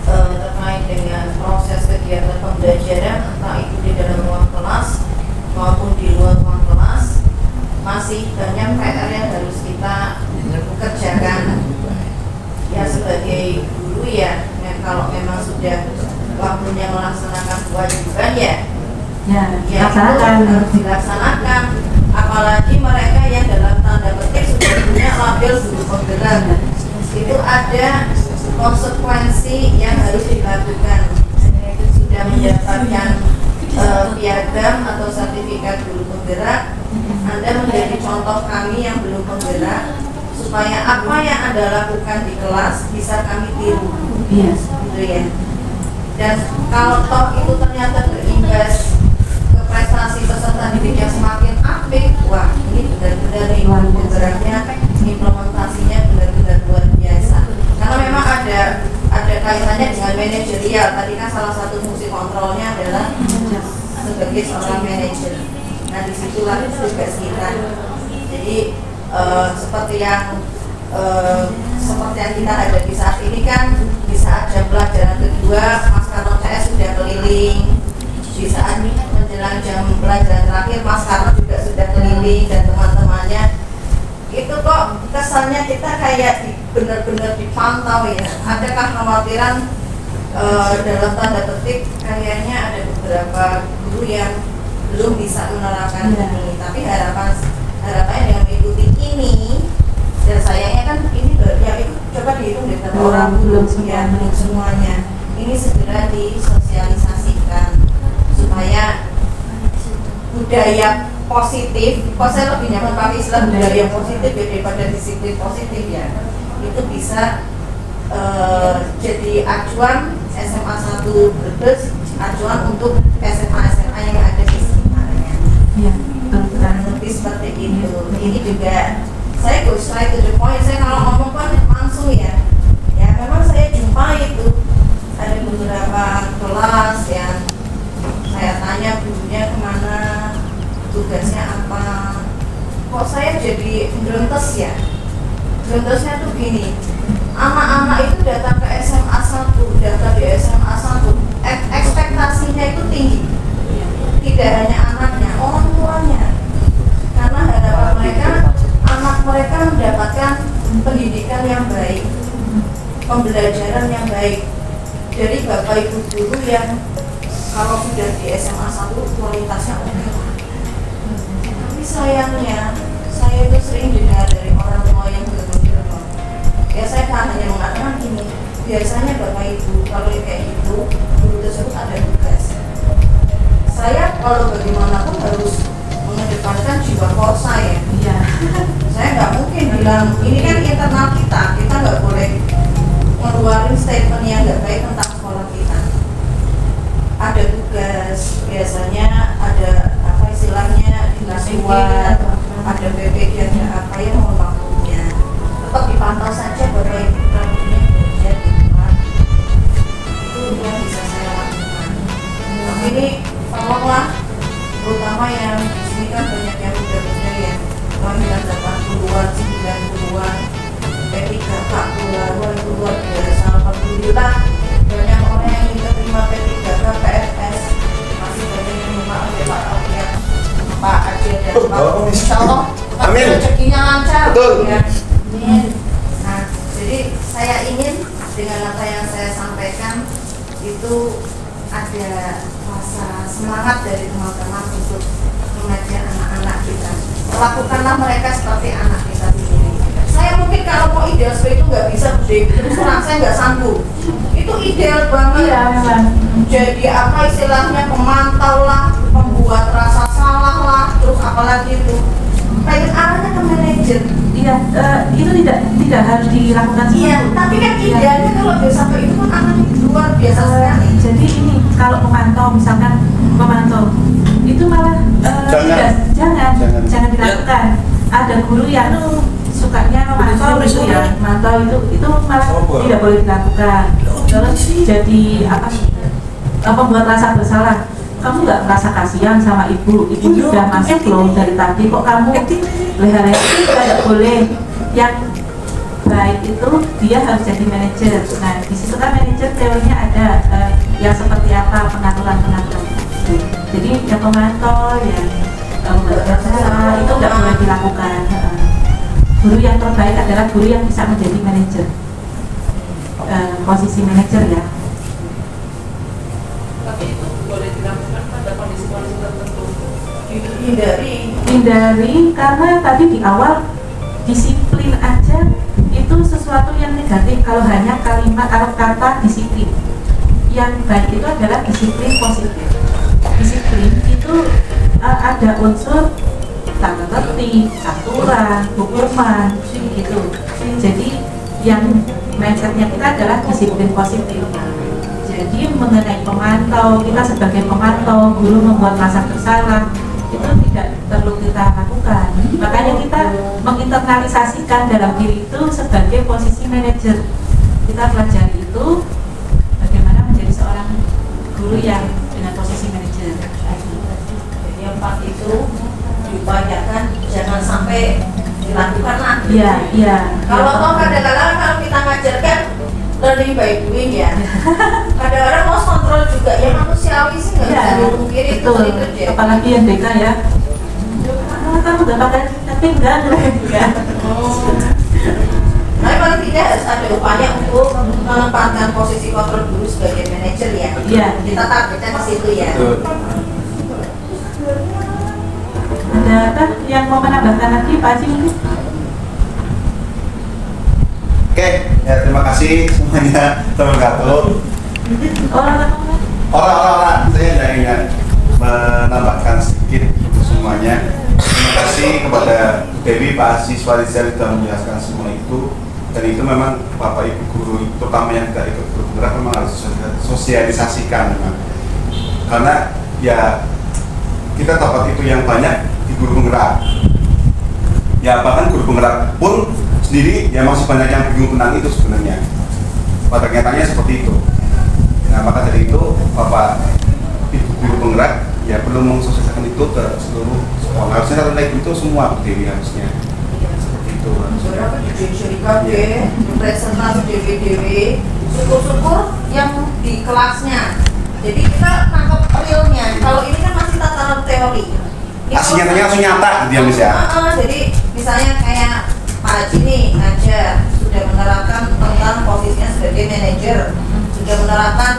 terkait dengan proses kegiatan pembelajaran, entah itu di dalam ruang kelas maupun di luar ruang kelas, masih banyak PR yang harus kita kerjakan ya sebagai guru ya. Kalau memang sudah waktunya melaksanakan kewajiban ya itu harus dilaksanakan. Apalagi mereka yang dalam tanda petik sudah punya label guru penggerak, itu ada konsekuensi yang harus dilakukan. Sudah mendapatkan piagam atau sertifikat guru penggerak, Anda menjadi contoh kami yang belum penggerak, supaya apa yang Anda lakukan di kelas bisa kami tiru. Yes. Gitu ya. Dan kalau toh itu ternyata berimbas ke prestasi peserta didik yang semakin apik, wah ini benar-benar guru penggeraknya implementasinya benar-benar luar biasa. Karena memang ada kaitannya dengan manajerial. Tadi kan salah satu fungsi kontrolnya adalah sebagai seorang manajer. Nah disitulah tugas kita. Jadi seperti yang kita hadapi saat ini kan, di saat jam pelajaran kedua Mas Karno CS sudah keliling, di saat menjelang jam pelajaran terakhir Mas Karno juga sudah keliling dan teman-temannya. Itu kok kesannya kita kayak benar-benar dipantau ya. Adakah kekhawatiran dalam tanda petik kayaknya ada beberapa guru yang belum bisa menerapkan ini, tapi harapannya dengan mengikuti ini Dan sayangnya kan ini ya itu coba dihitung deh berapa orang belum semuanya. Ini segera disosialisasikan supaya budaya positif, kok saya lebih nyaman pakai istilah budaya positif ya daripada disiplin positif ya, itu bisa jadi acuan SMA 1 Brebes, acuan untuk SMA yang ada di sekitarnya. Iya, Kurang lebih seperti itu. Ini juga saya go straight to the point. Saya kalau ngomong kan langsung ya memang saya jumpai itu ada beberapa kelas yang saya tanya gurunya kemana, tugasnya apa, kok saya jadi grentes ya. Grentesnya tuh gini, anak-anak itu datang ke SMA 1, daftar di SMA 1, ekspektasinya itu tinggi, tidak hanya anaknya, orang tuanya, karena harapan mereka anak mereka mendapatkan pendidikan yang baik, pembelajaran yang baik dari bapak ibu guru yang kalau sudah di SMA 1 kualitasnya oke. Tapi sayangnya saya itu sering dengar dari orang tua yang bergurau. Ya saya kan hanya mengatakan gini, biasanya bapak ibu kalau kayak gitu guru tersebut ada tugas. Saya kalau bagaimanapun harus mengedepankan jiwa korsa ya. iya. Saya nggak mungkin bilang ini kan internal kita nggak boleh ngeluarin statement yang nggak baik tentang sekolah kita. Ada tugas, biasanya ada apa istilahnya dinas luar, ada BPG, ada apa yang mohon maklumnya. Tetap dipantau saja bapak ibu rambutnya bekerja di rumah. Itu yang bisa saya lakukan. Tapi ini tolonglah, terutama yang di sini kan banyak yang muda-muda ya, kelahiran 80-an, 90-an, P3 K keluar itu luar biasa. Alhamdulillah banyak orang yang diterima P3 K PFS, masih banyak yang memakai Pak Alfian, Pak Aceh dan Pak. Insya Allah Amin. rezekinya lancar. Betul. Ya. Amin. Nah, jadi saya ingin dengan apa yang saya sampaikan itu ada rasa semangat dari teman-teman untuk mengajar anak-anak kita. Lakukanlah mereka seperti anak kita sendiri. Saya mungkin kalau mau ideal seperti itu nggak bisa, terus terang saya nggak sanggup. Itu ideal banget. Iya, memang. Jadi apa istilahnya, pemantau lah, pembuat rasa salah lah, terus apalagi itu. Pengen arahnya ke manajer. Iya, itu tidak harus dilakukan seperti Iya, itu. tapi kan Iya. idealnya kalau dia sampai itu kan anaknya luar biasa sekali. Jadi ini kalau memantau, misalkan memantau itu malah jangan dilakukan. Ada guru yang sukanya memantau itu ya, memantau itu malah tidak boleh dilakukan. Terus jadi apa? Membuat rasa bersalah. Kamu nggak merasa kasihan sama ibu sudah masuk loh dari tadi, kok kamu leha-leha itu tidak boleh. Yang baik itu dia harus jadi manajer. Nah di situ kan manajer teorinya ada yang seperti apa pengaturan-pengaturan. Jadi yang pemantau ya itu nggak boleh dilakukan. Guru yang terbaik adalah guru yang bisa menjadi manajer, posisi manajer ya. Tapi itu boleh dilakukan pada kondisi-kondisi tertentu. Hindari karena tadi di awal disiplin aja itu sesuatu yang negatif. Kalau hanya kalau kata disiplin, yang baik itu adalah disiplin positif. Disiplin itu ada unsur tata tertib, aturan, hukuman gitu. Jadi yang mindsetnya kita adalah disiplin positif. Jadi mengenai pemantau, kita sebagai pemantau, guru membuat rasa bersalah itu tidak perlu kita lakukan. Makanya kita menginternalisasikan dalam diri itu sebagai posisi manajer. Kita pelajari itu bagaimana menjadi seorang guru yang dengan posisi manajer. Jadi yang 4 itu diupayakan jangan sampai dilakukan lagi. Iya, iya. Kalau toh kadang-kadang kalau kita ngajarkan learning by doing ya. Kadang-kadang mau kontrol juga ya, manusiawi sih nggak bisa dipungkiri itu betul. sering terjadi. Apalagi yang BK ya. Kamu udah pakai tapi enggak. Nah, paling tidak harus ada upaya untuk menempatkan posisi kontrol guru sebagai manajer ya. Iya. Kita targetnya ke situ ya. Ada apa yang mau menambahkan lagi Pak Haji mungkin? Oke, ya terima kasih semuanya. Wabarakatuh. Orang-orang, saya hanya ingin menambahkan sedikit untuk semuanya. Terima kasih kepada Dewi, Pak Aziz, Pak Rizal sudah menjelaskan semua itu. Dan itu memang Bapak Ibu guru, terutama yang tidak ikut guru penggerak, memang harus sosialisasikan memang. Karena ya kita dapat itu yang banyak di guru penggerak. Ya bahkan guru penggerak pun sendiri ya masih banyak yang bingung tentang itu sebenarnya. Pada kenyataannya seperti itu. Nah maka dari itu Bapak Ibu guru penggerak ya perlu mensosialisasikan itu ke seluruh sekolah. Harusnya tentang itu semua Dewi harusnya seperti itu. Presentasi DW, syukur-syukur yang di kelasnya. Jadi kita tangkap realnya. Kalau ini kan masih tatanan teori. Asli nyatanya langsung nyata gitu ya Miss ya. Jadi misalnya kayak Pak Haji nih ngajar, sudah menerapkan tentang posisinya sebagai manajer, sudah menerapkan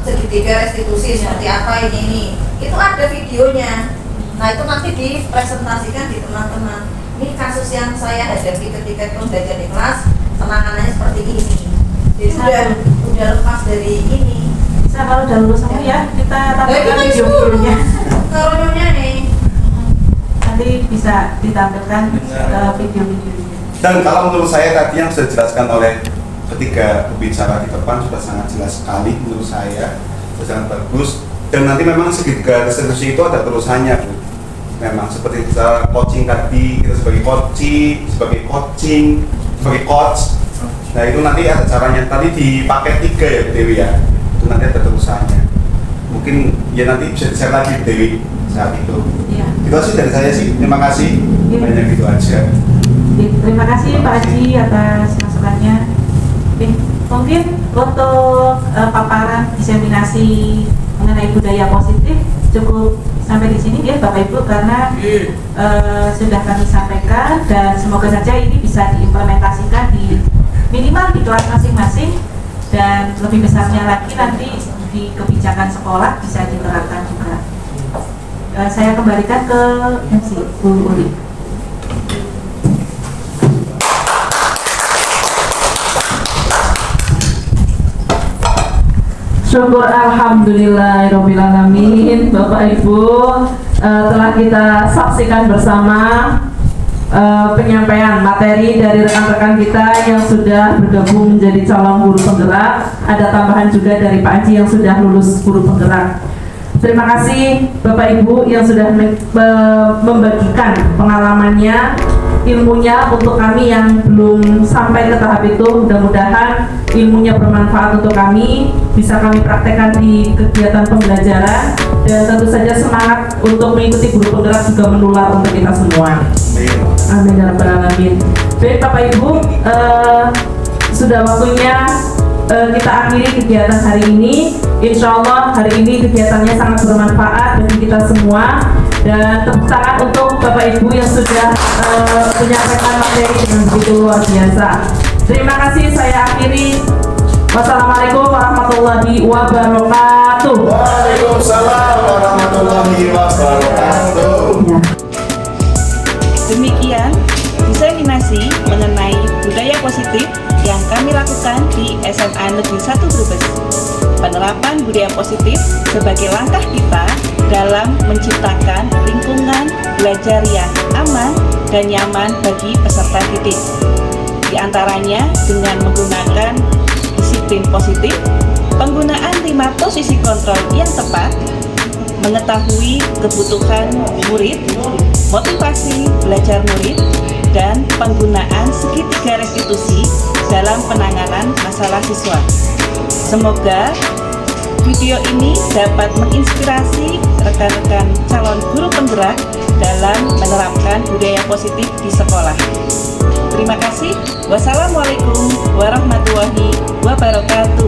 segitiga restitusi seperti apa ini. Itu ada videonya. Nah itu nanti dipresentasikan di teman-teman. Ini kasus yang saya hadapi ketika pembelajaran di kelas, penanganannya seperti ini. Jadi udah lepas dari ini. Bisa kalau udah lulus semua ya kita tampilkan Nah, video-videonya. Karunya nih. Nanti bisa ditampilkan video-videonya. Dan kalau menurut saya tadi yang sudah dijelaskan oleh ketiga pembicara di depan sudah sangat jelas sekali menurut saya, sudah sangat bagus. Dan nanti memang segitiga restitusi itu ada terusannya Bu. Memang seperti kita coaching tadi, kita sebagai coaching, sebagai coach. Nah itu nanti ada caranya, tadi di paket 3 ya Bu Dewi ya. Itu nanti ada terusannya. Mungkin ya nanti bisa di-share lagi Bu Dewi saat itu. Iya. Itu aja dari saya sih, terima kasih. Iya. Banyak gitu aja. Terima kasih Pak Haji atas masukannya. Oke, mungkin untuk paparan diseminasi mengenai budaya positif cukup sampai di sini ya Bapak Ibu, karena sudah kami sampaikan dan semoga saja ini bisa diimplementasikan di minimal di kelas masing-masing, dan lebih besarnya lagi nanti di kebijakan sekolah bisa diterapkan juga. Saya kembalikan ke MC Bu Uli. Syukur alhamdulillahirobbilalamin. Bapak Ibu, telah kita saksikan bersama penyampaian materi dari rekan-rekan kita yang sudah bergabung menjadi calon guru penggerak. Ada tambahan juga dari Pak Haji yang sudah lulus guru penggerak. Terima kasih Bapak Ibu yang sudah membagikan pengalamannya, ilmunya untuk kami yang belum sampai ke tahap itu. Mudah-mudahan ilmunya bermanfaat untuk kami, bisa kami praktekkan di kegiatan pembelajaran, dan tentu saja semangat untuk mengikuti guru penggerak juga menular untuk kita semua. Amin ya rabbal alamin. Baik Bapak Ibu, sudah waktunya kita akhiri kegiatan hari ini. Insya Allah hari ini kegiatannya sangat bermanfaat bagi kita semua, dan tepuk tangan untuk Bapak Ibu yang sudah menyampaikan materi dengan begitu luar biasa. Terima kasih, saya akhiri. Wassalamualaikum warahmatullahi wabarakatuh. Waalaikumsalam warahmatullahi wabarakatuh. Demikian diseminasi mengenai budaya positif yang kami lakukan di SMA Negeri 1 Brebes. Penerapan budaya positif sebagai langkah kita dalam menciptakan lingkungan belajar yang aman dan nyaman bagi peserta didik. Di antaranya dengan menggunakan disiplin positif, penggunaan 5 posisi kontrol yang tepat, mengetahui kebutuhan murid, motivasi belajar murid, dan penggunaan segitiga restitusi dalam penanganan masalah siswa. Semoga video ini dapat menginspirasi rekan-rekan calon guru penggerak dalam menerapkan budaya positif di sekolah. Terima kasih. Wassalamualaikum warahmatullahi wabarakatuh.